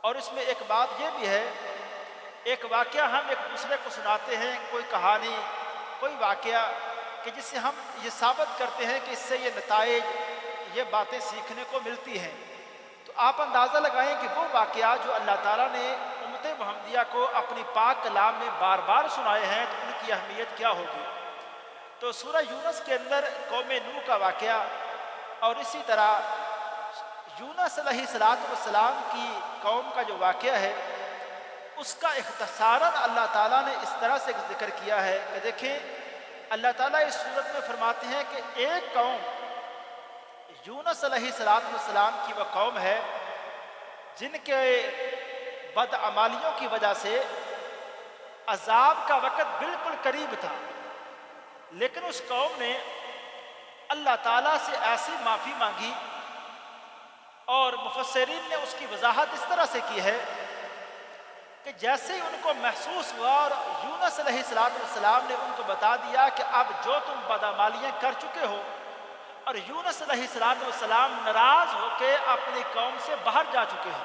اور اس میں ایک بات یہ بھی ہے، ایک واقعہ ہم ایک دوسرے کو سناتے ہیں، کوئی کہانی، کوئی واقعہ کہ جس سے ہم یہ ثابت کرتے ہیں کہ اس سے یہ نتائج، یہ باتیں سیکھنے کو ملتی ہیں، تو آپ اندازہ لگائیں کہ وہ واقعات جو اللہ تعالیٰ نے امت محمدیہ کو اپنی پاک کلام میں بار بار سنائے ہیں تو ان کی اہمیت کیا ہوگی۔ تو سورہ یونس کے اندر قوم نوح کا واقعہ اور اسی طرح یونس علیہ السلام کی قوم کا جو واقعہ ہے اس کا اختصاراً اللہ تعالیٰ نے اس طرح سے ذکر کیا ہے کہ دیکھیں اللہ تعالیٰ اس صورت میں فرماتے ہیں کہ ایک قوم یونس علیہ السلام کی وہ قوم ہے جن کے بدعمالیوں کی وجہ سے عذاب کا وقت بالکل قریب تھا، لیکن اس قوم نے اللہ تعالیٰ سے ایسی معافی مانگی اور مفسرین نے اس کی وضاحت اس طرح سے کی ہے کہ جیسے ہی ان کو محسوس ہوا اور یونس علیہ السلام نے ان کو بتا دیا کہ اب جو تم بدعمالیاں کر چکے ہو، اور یونس علیہ السلام ناراض ہو کے اپنی قوم سے باہر جا چکے ہیں،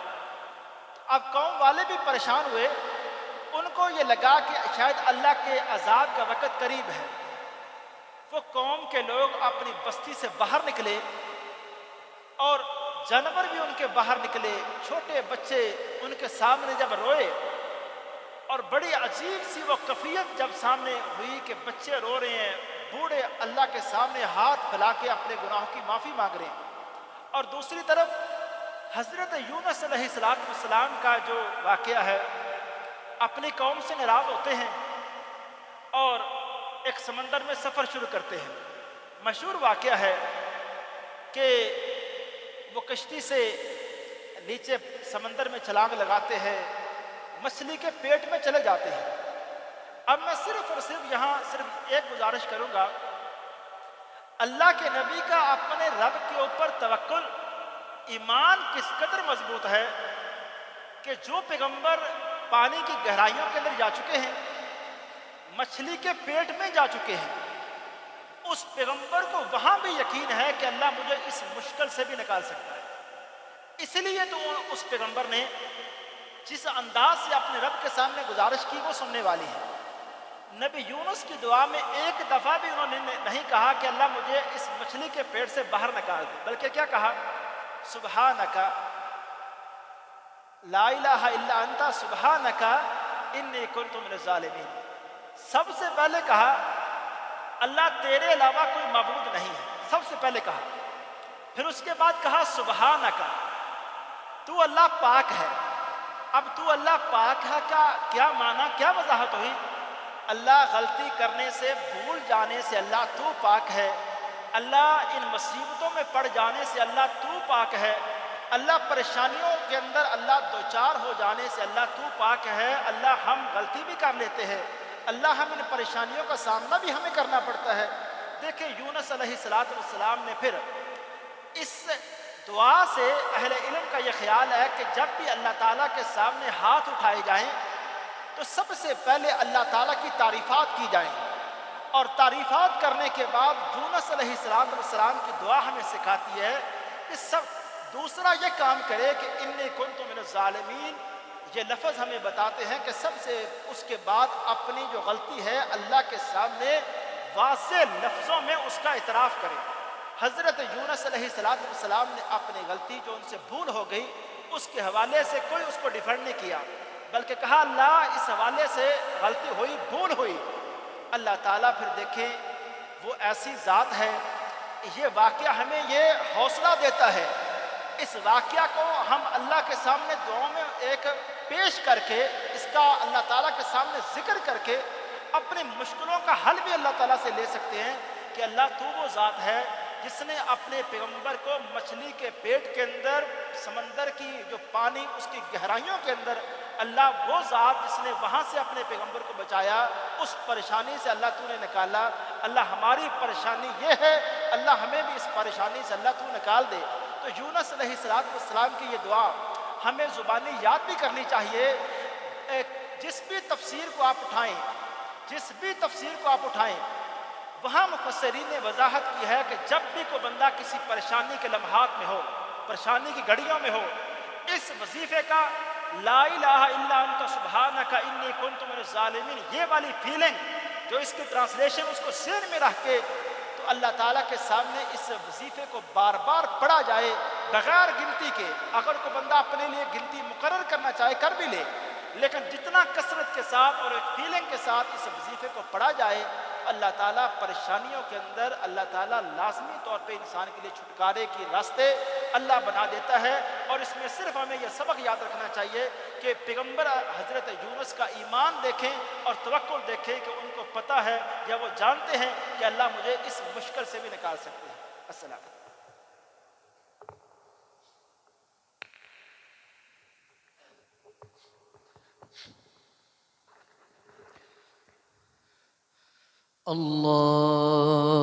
اب قوم والے بھی پریشان ہوئے، ان کو یہ لگا کہ شاید اللہ کے عذاب کا وقت قریب ہے۔ وہ قوم کے لوگ اپنی بستی سے باہر نکلے اور جانور بھی ان کے باہر نکلے، چھوٹے بچے ان کے سامنے جب روئے اور بڑی عجیب سی وہ کیفیت جب سامنے ہوئی کہ بچے رو رہے ہیں، بوڑھے اللہ کے سامنے ہاتھ پھیلا کے اپنے گناہوں کی معافی مانگ رہے ہیں، اور دوسری طرف حضرت یونس علیہ السلام کا جو واقعہ ہے، اپنی قوم سے ناراض ہوتے ہیں اور ایک سمندر میں سفر شروع کرتے ہیں۔ مشہور واقعہ ہے کہ وہ کشتی سے نیچے سمندر میں چھلانگ لگاتے ہیں، مچھلی کے پیٹ میں چلے جاتے ہیں۔ اب میں صرف اور صرف یہاں صرف ایک گزارش کروں گا، اللہ کے نبی کا اپنے رب کے اوپر توکل، ایمان کس قدر مضبوط ہے کہ جو پیغمبر پانی کی گہرائیوں کے اندر جا چکے ہیں، مچھلی کے پیٹ میں جا چکے ہیں، اس پیغمبر کو وہاں بھی یقین ہے کہ اللہ مجھے اس مشکل سے بھی نکال سکتا ہے۔ اس لیے تو اس پیغمبر نے جس انداز سے اپنے رب کے سامنے گزارش کی وہ سننے والی ہے۔ نبی یونس کی دعا میں ایک دفعہ بھی انہوں نے نہیں کہا کہ اللہ مجھے اس مچھلی کے پیٹ سے باہر نکال دے، بلکہ کیا کہا؟ سبحانک لا الہ الا انت سبحانک انی کنت من الظالمین۔ سب سے پہلے کہا اللہ تیرے علاوہ کوئی معبود نہیں ہے، سب سے پہلے کہا۔ پھر اس کے بعد کہا سبحانک، تو اللہ پاک ہے۔ اب تو اللہ پاک ہے کا کیا معنی، کیا وضاحت ہوئی؟ اللہ غلطی کرنے سے، بھول جانے سے اللہ تو پاک ہے، اللہ ان مصیبتوں میں پڑ جانے سے اللہ تو پاک ہے، اللہ پریشانیوں کے اندر اللہ دوچار ہو جانے سے اللہ تو پاک ہے، اللہ ہم غلطی بھی کر لیتے ہیں، اللہ ہم ان پریشانیوں کا سامنا بھی ہمیں کرنا پڑتا ہے۔ دیکھیں یونس علیہ السلام نے پھر اس دعا سے اہل علم کا یہ خیال ہے کہ جب بھی اللہ تعالیٰ کے سامنے ہاتھ اٹھائے جائیں तो सबसे पहले अल्लाह ताला की तारीफ़ात की जाएं, और तारीफ़ात करने के बाद यूनुस अलैहिस्सलाम की दुआ हमें सिखाती है कि सब दूसरा ये काम करे कि इन्नी कुन्तु मिनज़ ज़ालिमीन। ये लफ्ज़ हमें बताते हैं कि सबसे उसके बाद अपनी जो गलती है अल्लाह के सामने वाज़े लफ्ज़ों में उसका इतराफ़ करे। हज़रत यूनुस अलैहिस्सलाम ने अपनी गलती जो उनसे भूल हो गई उसके हवाले से कोई उसको डिफेंड नहीं किया, बल्कि कहा अल्लाह इस हवाले से गलती हुई, भूल हुई। अल्लाह ताला फिर देखें वो ऐसी ज़ात है, ये वाक़या हमें ये हौसला देता है। इस वाक़या को हम अल्लाह के सामने दुआओं में एक पेश करके, इसका अल्लाह ताला के सामने ज़िक्र करके अपनी मुश्किलों का हल भी अल्लाह ताला से ले सकते हैं कि अल्लाह तू वो ज़ात है जिसने अपने पैगंबर को मछली के पेट के अंदर, समंदर की जो पानी उसकी गहराइयों के अंदर, अल्लाह वो ज़ात जिसने वहाँ से अपने पैगंबर को बचाया, उस परेशानी से अल्लाह तूने निकाला। अल्लाह हमारी परेशानी ये है, अल्लाह हमें भी इस परेशानी से अल्लाह तू निकाल दे। तो यूनुस अलैहिस्सलाम की ये दुआ हमें ज़ुबानी याद भी करनी चाहिए। जिस भी तफसीर को आप उठाएँ, जिस भी तफसीर को आप उठाएँ, वहाँ मुफस्सिरीन ने वजाहत की है कि जब भी कोई बंदा किसी परेशानी के लम्हात में हो, परेशानी की घड़ियों में हो, इस वजीफ़े का ला इलाहा इल्ला अंता सुब्हानका इन्नी कुन्तु मिनज़ ज़ालिमीन, ये वाली फीलिंग जो इसकी ट्रांसलेशन उसको सिर में रख के, तो अल्लाह ताला के सामने इस वजीफ़े को बार बार पढ़ा जाए बग़ैर गिनती के। अगर कोई बंदा अपने लिए गिनती मुकर्रर करना चाहे कर भी ले, लेकिन जितना कसरत के साथ और एक फीलिंग के साथ इस वजीफ़े को पढ़ा जाए, अल्लाह ताला परेशानियों के अंदर अल्लाह ताला लाजमी तौर पे इंसान के लिए छुटकारे के रास्ते अल्लाह बना देता है। और इसमें सिर्फ हमें यह सबक याद रखना चाहिए कि पैगंबर हज़रत यूनुस का ईमान देखें और तवक्कुल देखें कि उनको पता है या वो जानते हैं कि अल्लाह मुझे इस मुश्किल से भी निकाल सकते हैं। अस्सलाम। अल्लाहु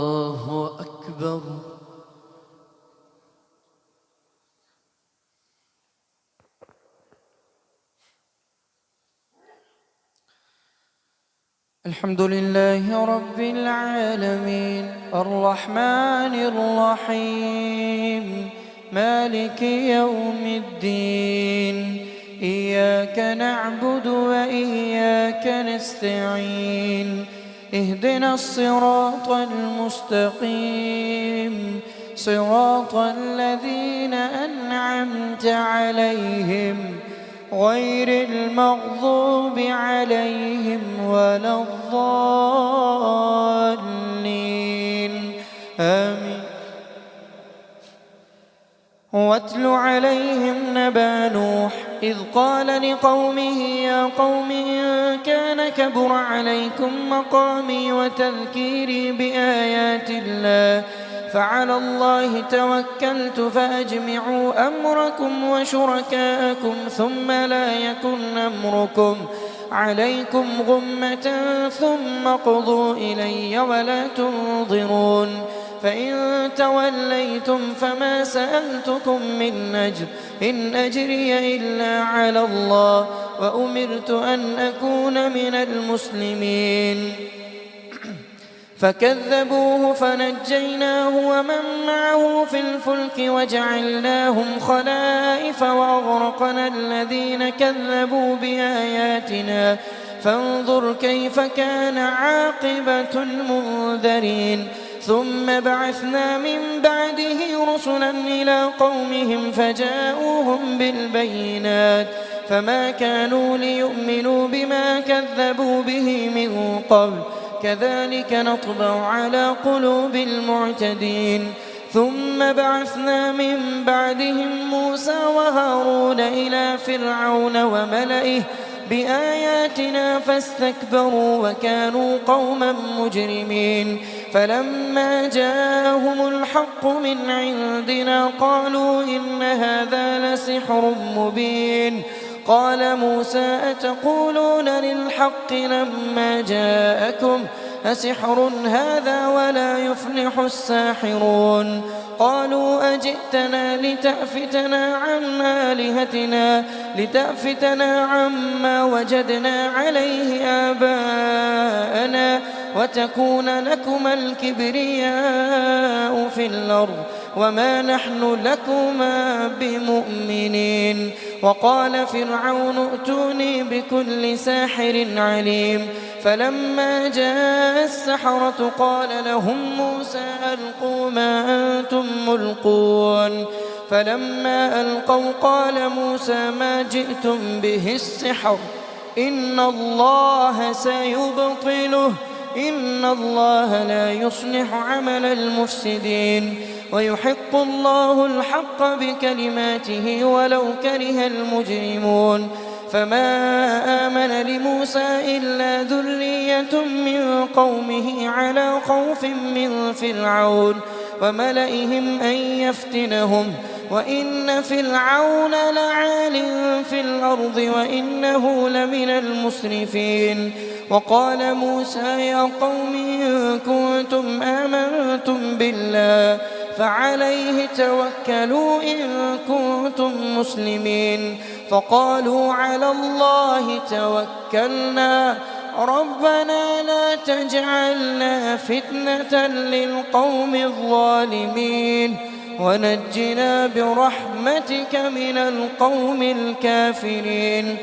अकबर। अल्हम्दुलिल्लाहि रब्बिल आलमीन अर्रहमानिर रहीम मालिकि यौमिद्दीन इय्याका नअबुदु व इय्याका नस्तईन اهدنا الصراط المستقيم صراط الذين أنعمت عليهم غير المغضوب عليهم ولا الضالين آمين. واتل عليهم نبأ نوح إذ قال لقومه يا قوم إن كان كبر عليكم مقامي وتذكيري بآيات الله فعلى الله توكلت فأجمعوا أمركم وشركاءكم ثم لا يكن أمركم عليكم غمة ثم اقضوا إلي ولا تنظرون فإن توليتم فما سألتكم من أجر إن أجري إلا على الله وأمرت أن أكون من المسلمين فكذبوه فنجيناه ومن معه في الفلك وجعلناهم خلائف وأغرقنا الذين كذبوا بآياتنا فانظر كيف كان عاقبة المنذرين ثم بعثنا من بعده رسلا إلى قومهم فجاءوهم بالبينات فما كانوا ليؤمنوا بما كذبوا به من قبل كذلك نطبع على قلوب المعتدين ثم بعثنا من بعدهم موسى وهارون إلى فرعون وملئه بآياتنا فاستكبروا وكانوا قوما مجرمين فلما جاءهم الحق من عندنا قالوا إن هذا لسحر مبين قال موسى أتقولون للحق لما جاءكم أسحر هذا ولا يفلح الساحرون قالوا أجئتنا لتأفتنا عما وجدنا عليه آباءنا وتكون لكما الكبرياء في الأرض وما نحن لكما بمؤمنين وقال فرعون ائتوني بكل ساحر عليم فلما جاء السحرة قال لهم موسى ألقوا ما أنتم ملقون فلما ألقوا قال موسى ما جئتم به السحر إن الله سيبطله إن الله لا يصلح عمل المفسدين ويحق الله الحق بكلماته ولو كره المجرمون فما آمن لموسى إلا ذرية من قومه على خوف من فرعون وملئهم أن يفتنهم وإن فرعون لعال في الأرض وإنه لمن المسرفين وقال موسى يا قوم إن كنتم آمنتم بالله فعليه توكلوا إن كنتم مسلمين فقالوا على الله توكلنا ربنا لا تجعلنا فتنة للقوم الظالمين ونجنا برحمتك من القوم الكافرين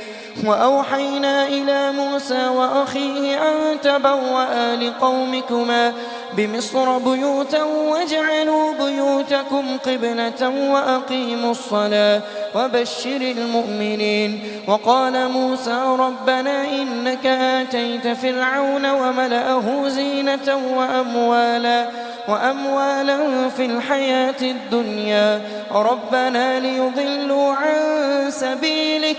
وأوحينا إلى موسى وأخيه أن تبوأ لقومكما بمصر بيوتا واجعلوا بيوتكم قبلة وأقيموا الصلاة وبشر المؤمنين وقال موسى ربنا إنك آتيت فرعون وملأه زينة وأموالا في الحياة الدنيا ربنا ليضلوا عن سبيلك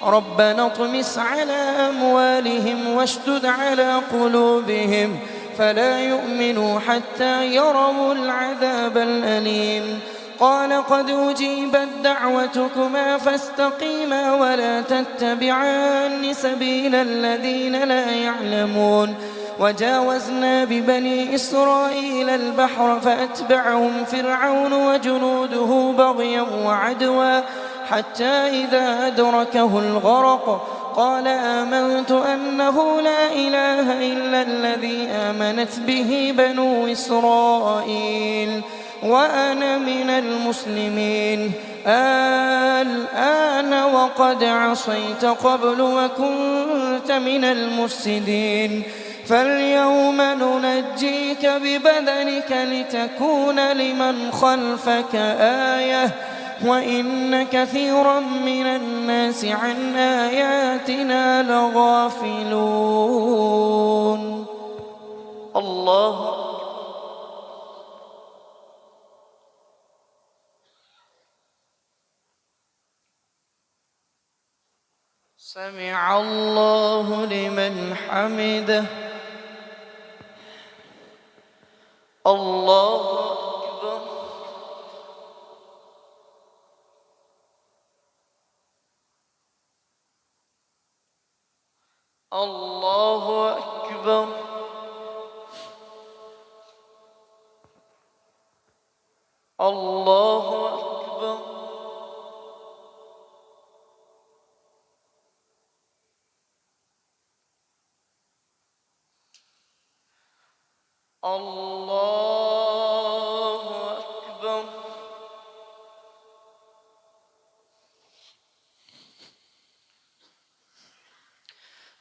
ربنا اطمس على أموالهم واشدد على قلوبهم فلا يؤمنوا حتى يروا العذاب الأليم قال قد أجيبت دعوتكما فاستقيما ولا تتبعان سبيل الذين لا يعلمون وجاوزنا ببني إسرائيل البحر فأتبعهم فرعون وجنوده بغيا وعدوا حتى إذا أدركه الغرق قال آمنت أنه لا إله إلا الذي آمنت به بنو إسرائيل وأنا من المسلمين الآن وقد عصيت قبل وكنت من المفسدين فاليوم ننجيك ببدنك لتكون لمن خلفك آية وإن كثيرا من الناس عن آياتنا لغافلون الله سمع الله لمن حمده الله أكبر الله أكبر الله أكبر الله أكبر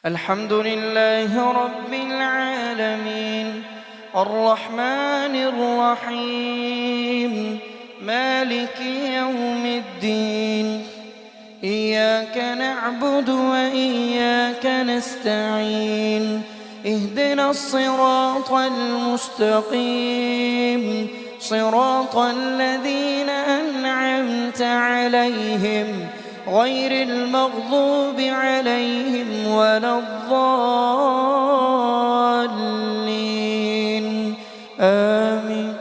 الحمد لله رب العالمين الرحمن الرحيم مالك يوم الدين إياك نعبد وإياك نستعين اهدنا الصراط المستقيم صراط الذين أنعمت عليهم غير المغضوب عليهم ولا الضالين آمين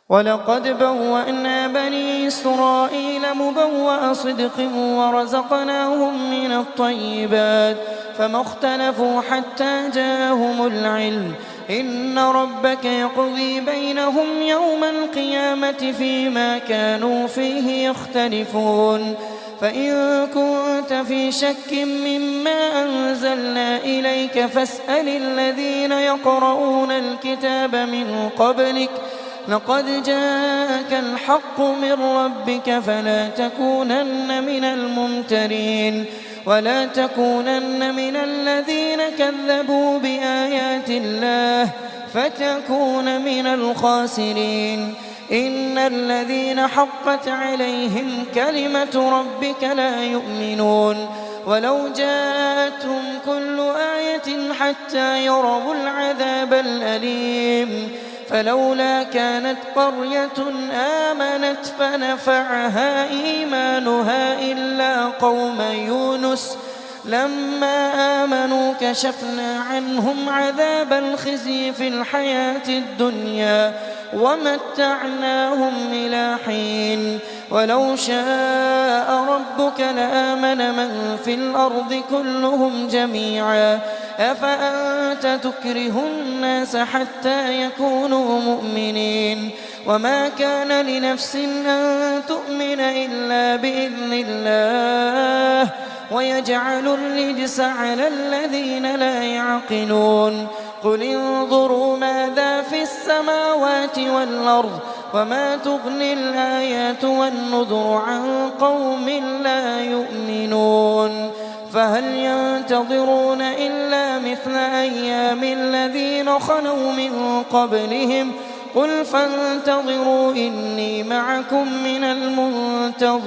ولقد بوأنا بني إسرائيل مبوأ صدق ورزقناهم من الطيبات فما اختلفوا حتى جاءهم العلم إن ربك يقضي بينهم يوم القيامة فيما كانوا فيه يختلفون فإن كنت في شك مما أنزلنا إليك فاسأل الذين يقرؤون الكتاب من قبلك لقد جاءك الحق من ربك فلا تكونن من الممترين ولا تكونن من الذين كذبوا بآيات الله فتكون من الخاسرين إن الذين حقت عليهم كلمة ربك لا يؤمنون ولو جاءتهم كل آية حتى يروا العذاب الأليم فلولا كانت قرية آمنت فنفعها إيمانها إلا قوم يونس لما آمنوا كشفنا عنهم عذاب الخزي في الحياة الدنيا ومتعناهم إلى حين ولو شاء ربك لآمن من في الأرض كلهم جميعا أفأنت تكره الناس حتى يكونوا مؤمنين وما كان لنفس أن تؤمن إلا بإذن الله ويجعل الرجس على الذين لا يعقلون قل انظروا ماذا في السماوات والأرض وما تغني الآيات والنذر عن قوم لا يؤمنون فهل ينتظرون إلا مثل أيام الذين خلوا من قبلهم قل فانتظروا إني معكم من المنتظرين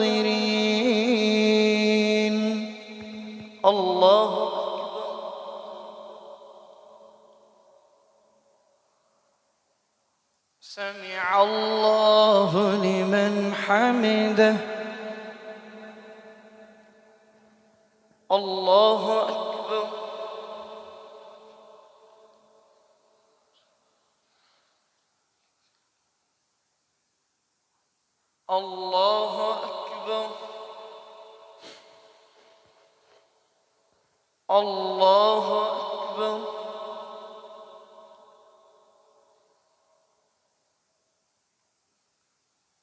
الله سمع الله لمن حمده الله أكبر الله أكبر الله أكبر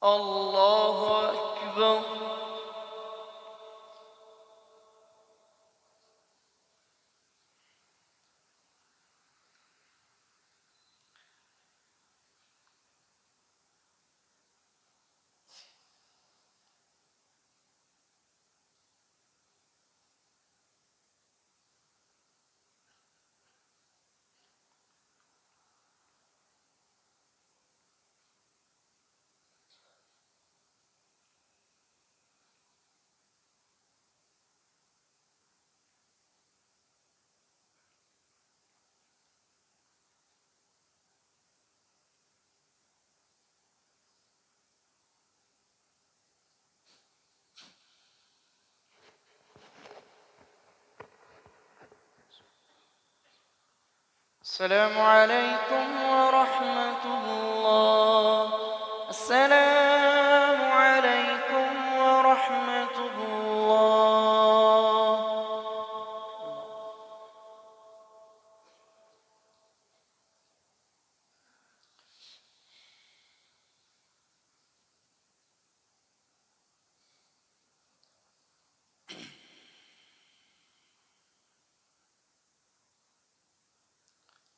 الله أكبر السلام عليكم ورحمة الله السلام عليكم ورحمة الله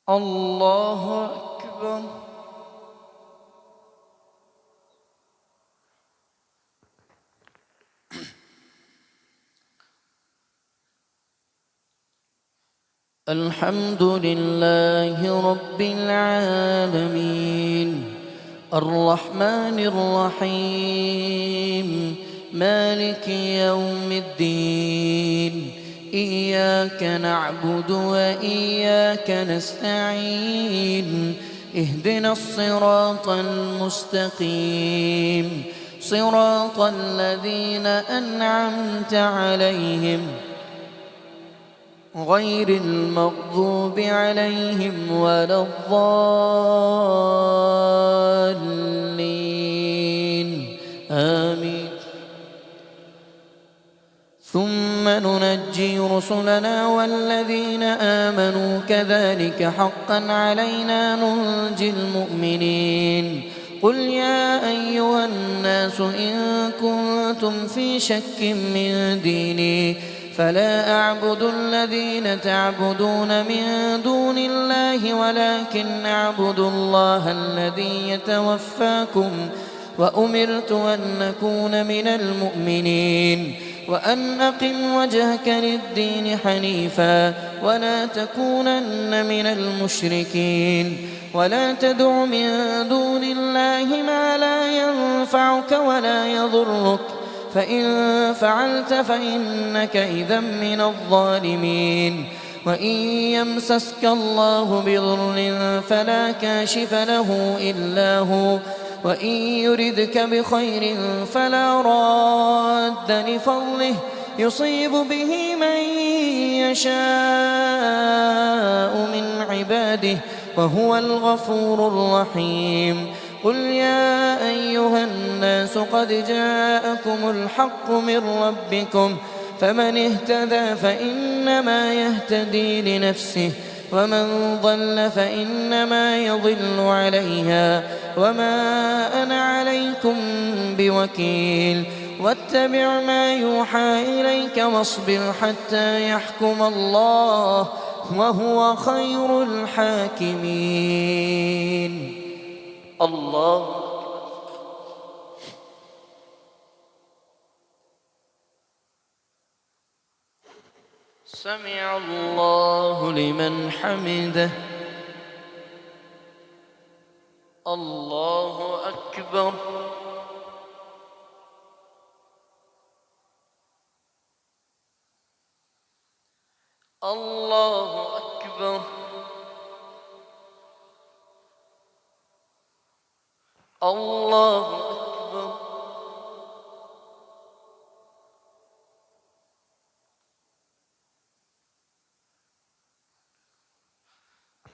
الله أكبر الحمد لله رب العالمين الرحمن الرحيم مالك يوم الدين إياك نعبد وإياك نستعين اهدنا الصراط المستقيم صراط الذين أنعمت عليهم غير المغضوب عليهم ولا الضالين آمين. ثم ننجي رسلنا والذين آمنوا كذلك حقا علينا ننجي المؤمنين. قل يا أيها الناس إن كنتم في شك من ديني فلا أعبد الذين تعبدون من دون الله ولكن أعبد الله الذي يتوفاكم وأمرت أن أكون من المؤمنين وأن أقم وجهك للدين حنيفا ولا تكونن من المشركين ولا تدع من دون الله ما لا ينفعك ولا يضرك فإن فعلت فإنك إذا من الظالمين. وإن يمسسك الله بضر فلا كاشف له إلا هو وإن يردك بخير فلا راد لفضله يصيب به من يشاء من عباده وهو الغفور الرحيم. قل يا أيها الناس قد جاءكم الحق من ربكم فمن اهتدى فإنما يهتدي لنفسه ومن ضل فإنما يضل عليها وما أنا عليكم بوكيل. واتبع ما يوحى إليك واصبر حتى يحكم الله وهو خير الحاكمين. الله سمع الله لمن حمده. الله أكبر. الله أكبر. الله أكبر.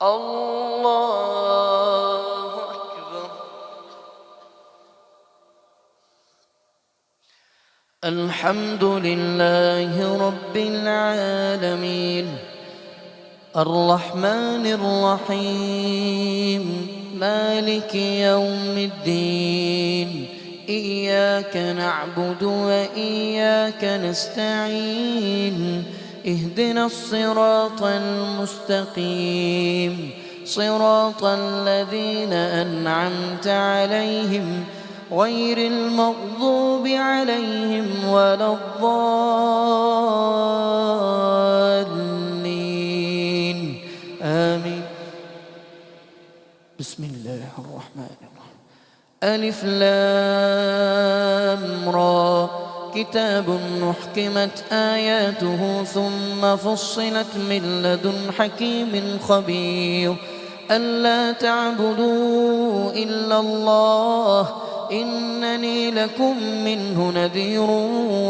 الله أكبر. الحمد لله رب العالمين الرحمن الرحيم مالك يوم الدين إياك نعبد وإياك نستعين اهدنا الصراط المستقيم صراط الذين أنعمت عليهم غير المغضوب عليهم ولا الضالين آمين. بسم الله الرحمن الرحيم. ألف لام را كتاب أحكمت آياته ثم فصلت من لدن حكيم خبير ألا تعبدوا إلا الله إنني لكم منه نذير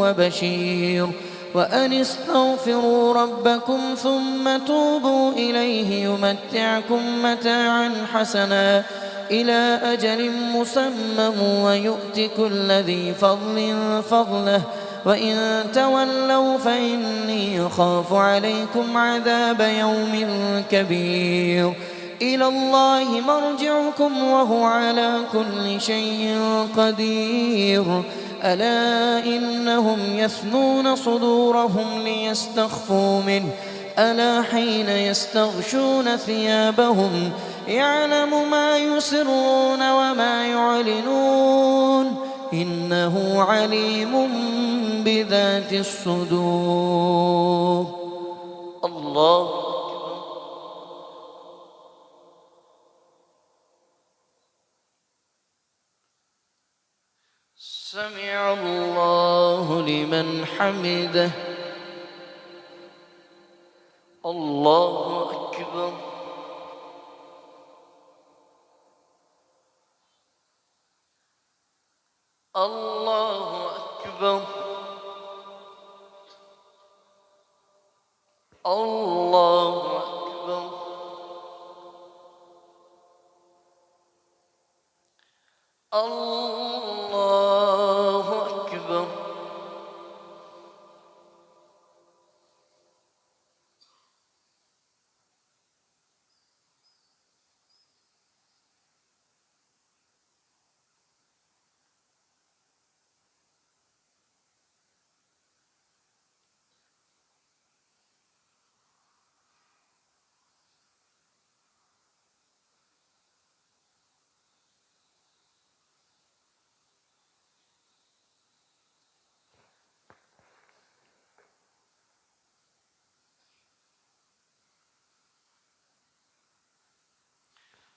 وبشير وأن استغفروا ربكم ثم توبوا إليه يمتعكم متاعا حسنا إلى أجل مسمى ويؤت كل ذي فضل فضله وإن تولوا فإني أخاف عليكم عذاب يوم كبير إلى الله مرجعكم وهو على كل شيء قدير ألا إنهم يثنون صدورهم ليستخفوا منه ألا حين يستغشون ثيابهم يعلم ما يسرون وما يعلنون إنه عليم بذات الصدور. الله سمع الله لمن حمده. الله أكبر. الله أكبر. الله أكبر. الله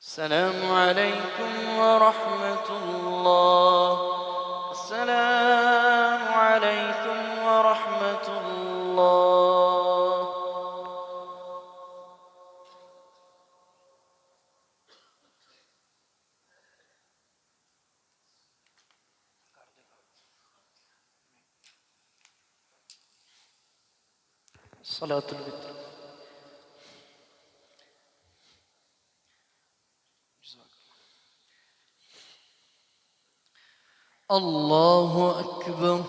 السلام عليكم ورحمة الله. السلام عليكم ورحمة الله. صلاة الوتر. الله أكبر.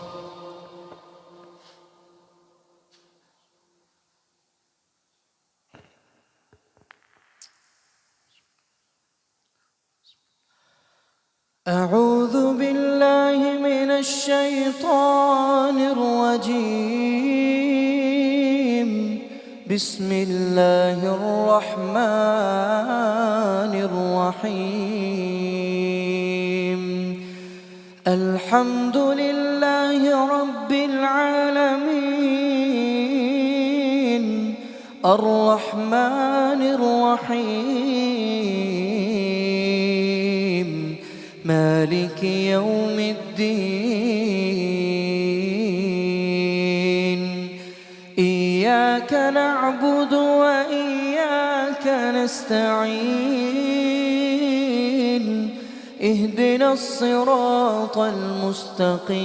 أعوذ بالله من الشيطان الرجيم. بسم الله الرحمن الرحيم. الحمد لله رب العالمين الرحمن الرحيم مالك يوم الدين. إياك نعبد وإياك نستعين. اهدنا الصراط المستقيم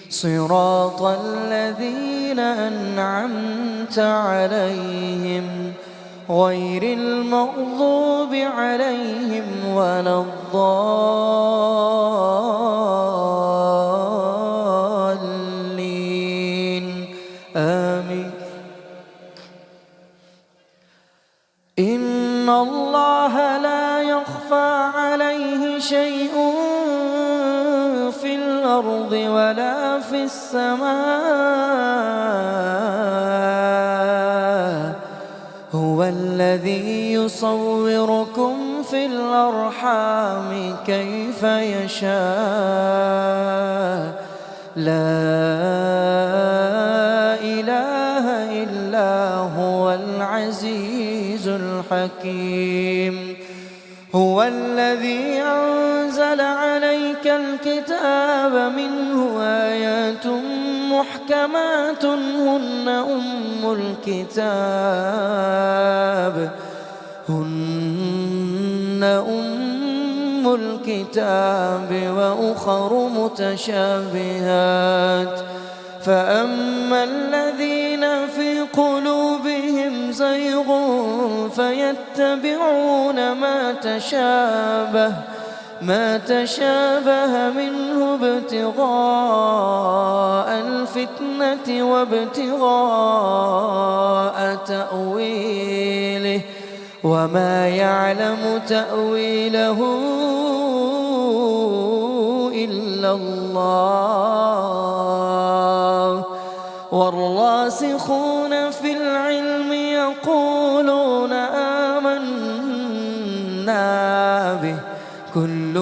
صراط الذين أنعمت عليهم غير المغضوب عليهم ولا الضالين. آمين. إن الله لا يخفى عليه شيء في الأرض ولا في السماء. هو الذي يصوركم في الأرحام كيف يشاء. لا إله إلا هو العزيز الحكيم. هو الذي أنزل عليك الكتاب منه آيات محكمات هن أم الكتاب وأخر متشابهات. فأما الذين في قلوبهم زيغ فيتبعون ما تشابه منه ابتغاء الفتنة وابتغاء تأويله وما يعلم تأويله إلا الله. والراسخون في العلم يقولون آمنا به كل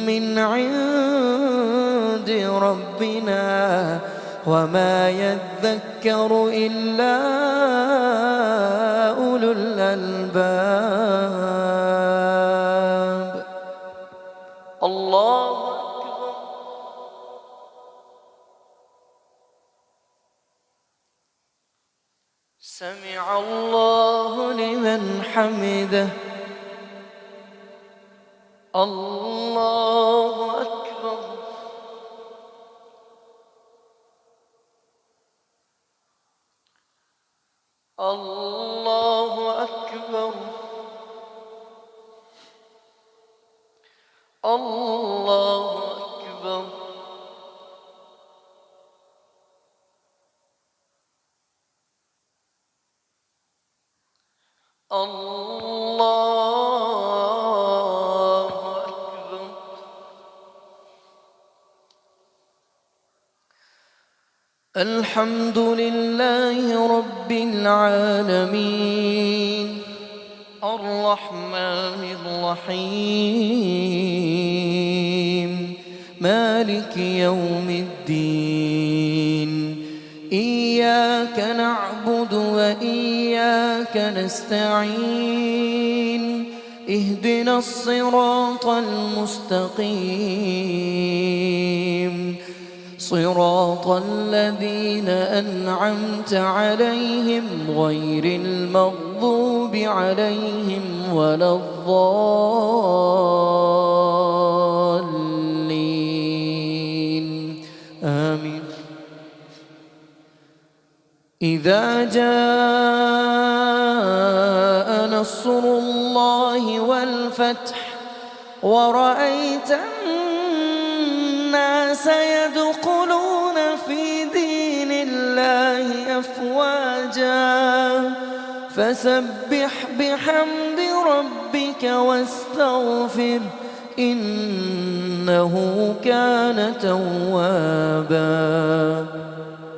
من عند ربنا وما يذكر إلا أولو الألباب. الله أكبر. سمع الله لمن حمده. الله أكبر. الله أكبر. الله أكبر. الله أكبر. الحمد لله رب العالمين الرحمن الرحيم مالك يوم الدين. إياك نعبد وإياك وإياك نستعين اهدنا الصراط المستقيم صراط الذين أنعمت عليهم غير المغضوب عليهم ولا الضالين آمين. إذا جاء نصر الله والفتح ورأيت الناس يدخلون في دين الله أفواجا فسبح بحمد ربك واستغفر إنه كان توابا.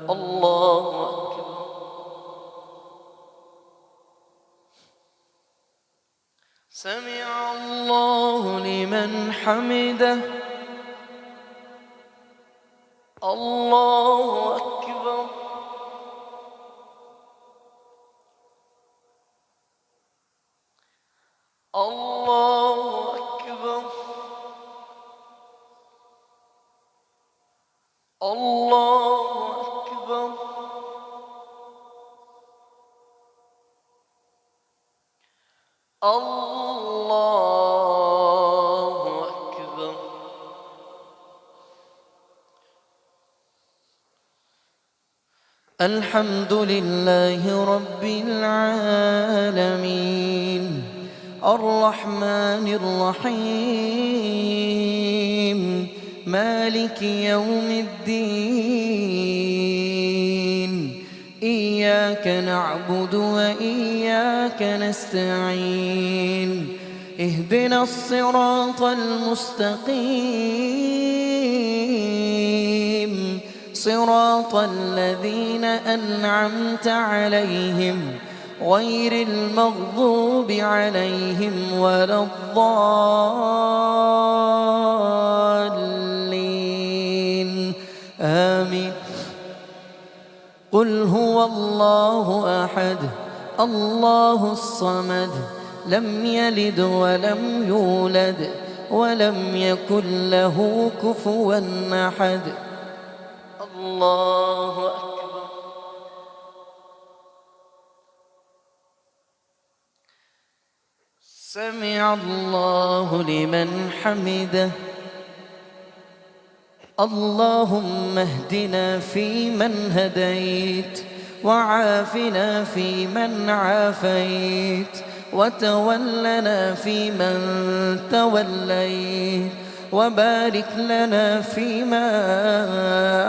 الله أكبر. سمع الله لمن حمده. الله أكبر. الله أكبر. الله أكبر. الله أكبر. الحمد لله رب العالمين الرحمن الرحيم مالك يوم الدين إياك نعبد وإياك نستعين اهدنا الصراط المستقيم صراط الذين أنعمت عليهم غير المغضوب عليهم ولا الضالين آمين. قل هو الله أحد الله الصمد لم يلد ولم يولد ولم يكن له كفوا أحد. الله أكبر. سمع الله لمن حمده. اللهم اهدنا فيمن هديت وعافنا فيمن عافيت وتولنا فيمن توليت وبارك لنا فيما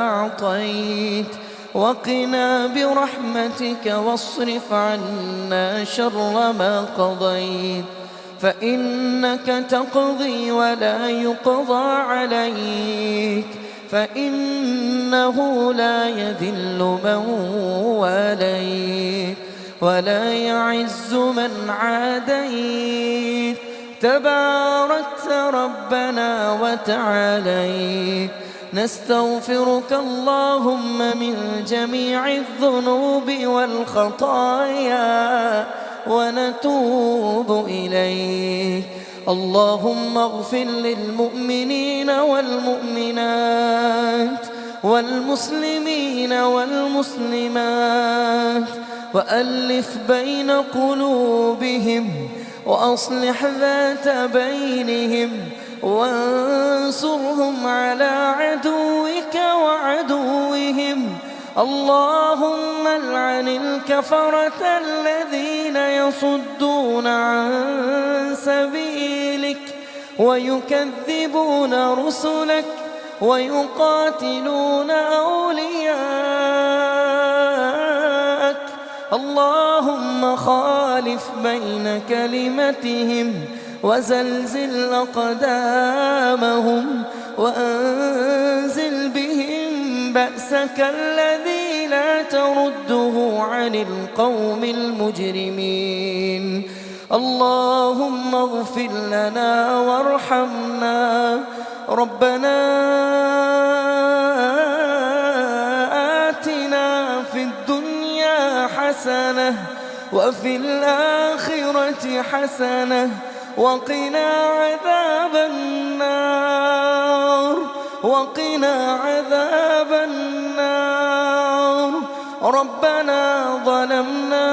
أعطيت وقنا برحمتك واصرف عنا شر ما قضيت فإنك تقضي ولا يقضى عليك فإنه لا يذل من واليت ولا يعز من عاديت تباركت ربنا وتعاليت. نستغفرك اللهم من جميع الذنوب والخطايا ونتوب إليك. اللهم اغفر للمؤمنين والمؤمنات والمسلمين والمسلمات وألف بين قلوبهم وأصلح ذات بينهم وانصرهم على عدوك وعدوهم. اللهم العن الكفرة الذين يصدون عن سبيلك ويكذبون رسلك ويقاتلون أولياءك. اللهم خالف بين كلمتهم وزلزل أقدامهم وأنزل بهم بأسك الذي لا ترده عن القوم المجرمين. اللهم اغفر لنا وارحمنا. ربنا آتنا في الدنيا حسنة وفي الآخرة حسنة وقنا عذاب النار وقنا عذاب النار. ربنا ظلمنا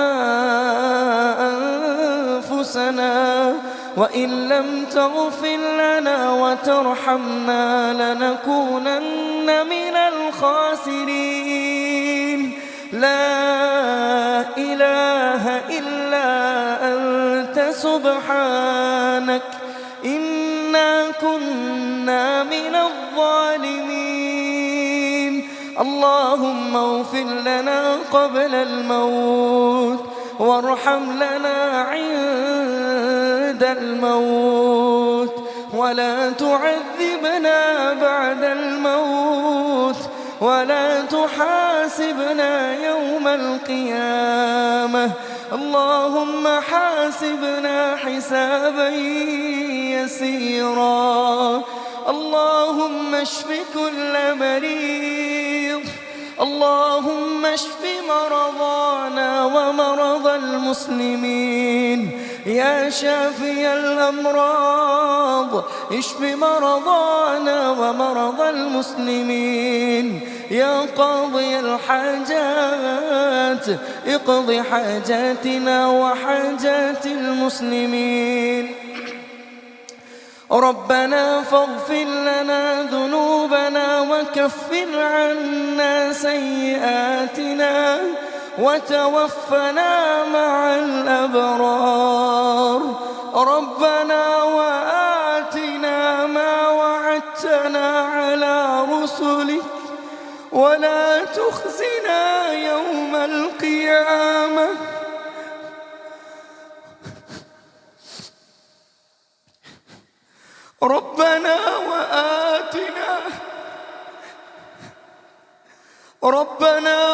أنفسنا وإن لم تغفر لنا وترحمنا لنكونن من الخاسرين. لا إله إلا أنت سبحانك إنا كنا من الظالمين. اللهم اغفر لنا قبل الموت وارحم لنا عند الموت ولا تعذبنا بعد الموت ولا تحاسبنا يوم القيامة. اللهم حاسبنا حسابا يسيرا. اللهم اشف كل مريض. اللهم اشف مرضانا ومرضى المسلمين يا شافي الأمراض. اشف مرضانا ومرضى المسلمين يا قاضي الحاجات. اقض حاجاتنا وحاجات المسلمين. ربنا فاغفر لنا ذنوبنا وكفر عنا سيئاتنا وتوفنا مع الأبرار. ربنا وآتنا ما وعدتنا على رسلك ولا تخزنا يوم القيامة. ربنا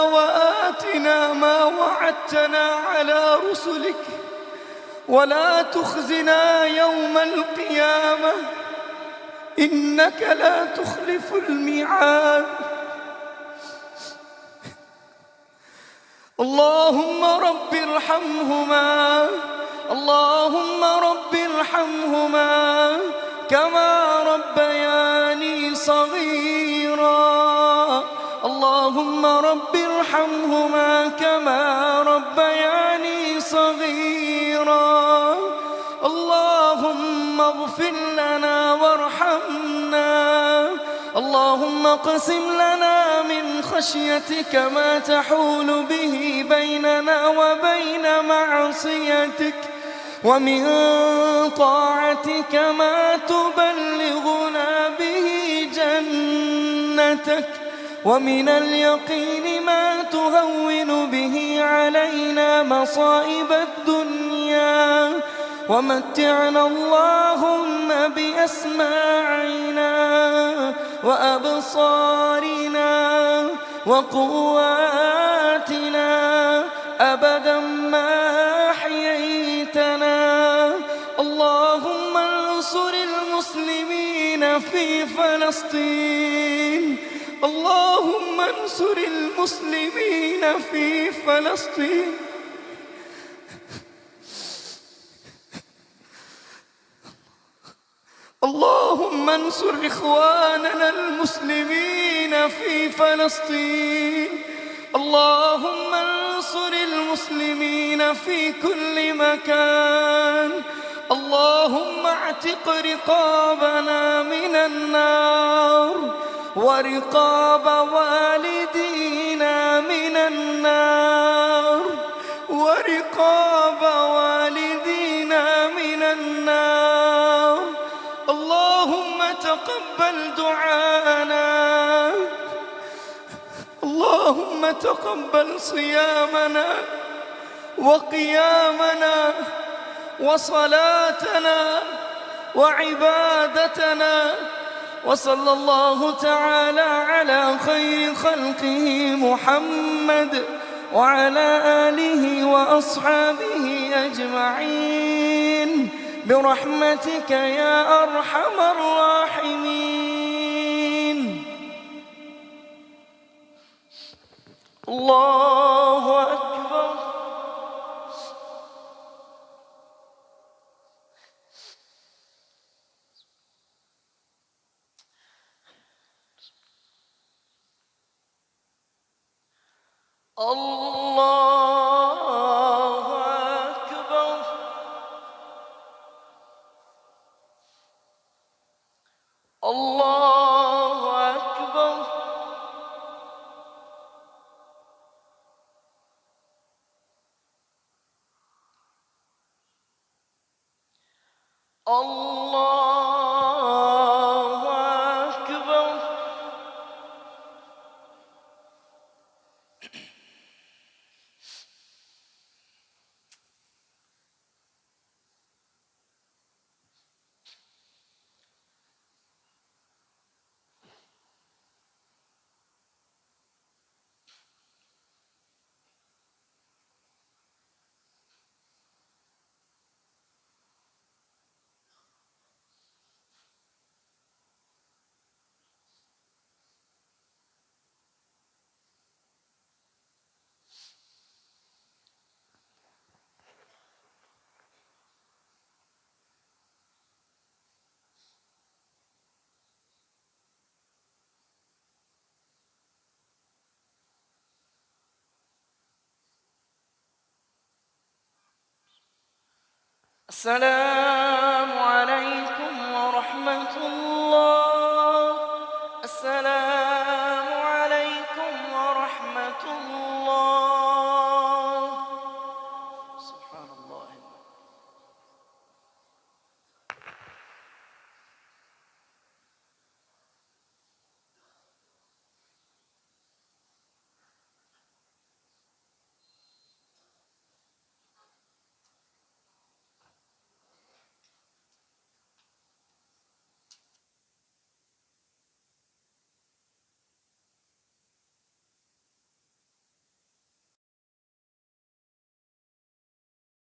وآتنا ما وعدتنا على رسلك ولا تخزنا يوم القيامة إنك لا تخلف الميعاد. اللهم رب ارحمهما. اللهم رب ارحمهما كما ربياني صغيرا. اللهم رب ارحمهما كما ربياني صغيرا. اللهم اغفر لنا وارحمنا. اللهم اقسم لنا من خشيتك ما تحول به بيننا وبين معصيتك ومن طاعتك ما تبلغنا به جنتك ومن اليقين ما تهون به علينا مصائب الدنيا. ومتعنا اللهم بأسماعنا وأبصارنا وقواتنا أبدا ما أحييتنا. اللهم انصر المسلمين في فلسطين. اللهم انصر المسلمين في فلسطين. اللهم انصر إخواننا المسلمين في فلسطين. اللهم انصر المسلمين في كل مكان. اللهم اعتق رقابنا من النار ورقاب والدينا من النار ورقاب والدينا من النار. اللهم تقبل دعاءنا. اللهم تقبل صيامنا وقيامنا وصلاتنا وعبادتنا. وصلى الله تعالى على خير خلقه محمد وعلى آله وأصحابه أجمعين برحمتك يا أرحم الراحمين. الله أكبر. الله أكبر. الله أكبر. الله أكبر. السلام